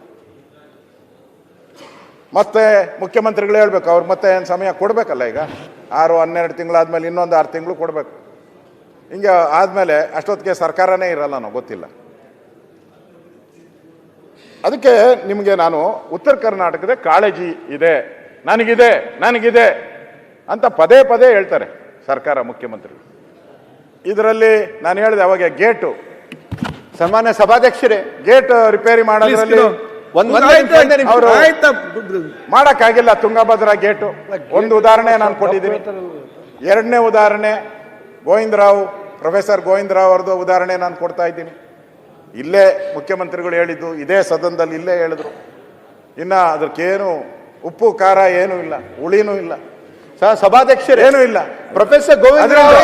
A: ಮತ್ತೆ ಮುಖ್ಯಮಂತ್ರಿಗಳು ಹೇಳ್ಬೇಕು, ಅವ್ರು ಮತ್ತೆ ಏನು ಸಮಯ ಕೊಡಬೇಕಲ್ಲ. ಈಗ 6-12 ತಿಂಗಳಾದ್ಮೇಲೆ ಇನ್ನೊಂದು 6 ತಿಂಗಳು ಕೊಡಬೇಕು. ಹಿಂಗೆ ಆದಮೇಲೆ ಅಷ್ಟೊತ್ತಿಗೆ ಸರ್ಕಾರನೇ ಇರಲ್ಲ, ನಾವು ಗೊತ್ತಿಲ್ಲ. ಅದಕ್ಕೆ ನಿಮಗೆ ನಾನು ಉತ್ತರ ಕರ್ನಾಟಕದ ಕಾಳಜಿ ಇದೆ, ನನಗಿದೆ ಅಂತ ಪದೇ ಹೇಳ್ತಾರೆ ಸರ್ಕಾರ, ಮುಖ್ಯಮಂತ್ರಿಗಳು. ಇದರಲ್ಲಿ ನಾನು ಹೇಳಿದೆ ಅವಾಗ ಗೇಟು,
J: ಸನ್ಮಾನ್ಯ ಸಭಾಧ್ಯಕ್ಷರೇ,
A: ಗೇಟ್ ರಿಪೇರಿ ಮಾಡೋದ್ರಲ್ಲಿ ಅವರು ಮಾಡಕ್ಕಾಗಿಲ್ಲ. ತುಂಗಭದ್ರಾ ಗೇಟು ಒಂದು ಉದಾಹರಣೆ ನಾನು ಕೊಟ್ಟಿದ್ದೀನಿ. 2ನೇ ಉದಾಹರಣೆ ಪ್ರೊಫೆಸರ್ ಗೋವಿಂದರಾವ್ ಅವ್ರದ್ದು ಉದಾಹರಣೆ ನಾನು ಕೊಡ್ತಾ ಇದ್ದೀನಿ. ಇಲ್ಲೇ ಮುಖ್ಯಮಂತ್ರಿಗಳು ಹೇಳಿದ್ದು, ಇದೇ ಸದನದಲ್ಲಿ ಇಲ್ಲೇ ಹೇಳಿದ್ರು. ಇನ್ನ ಅದಕ್ಕೇನು ಉಪ್ಪು ಖಾರ ಏನೂ ಇಲ್ಲ, ಹುಳಿನೂ ಇಲ್ಲ,
J: ಸಭಾಧ್ಯಕ್ಷರೇ
A: ಏನೂ ಇಲ್ಲ.
J: ಪ್ರೊಫೆಸರ್ ಗೋವಿಂದರಾವ್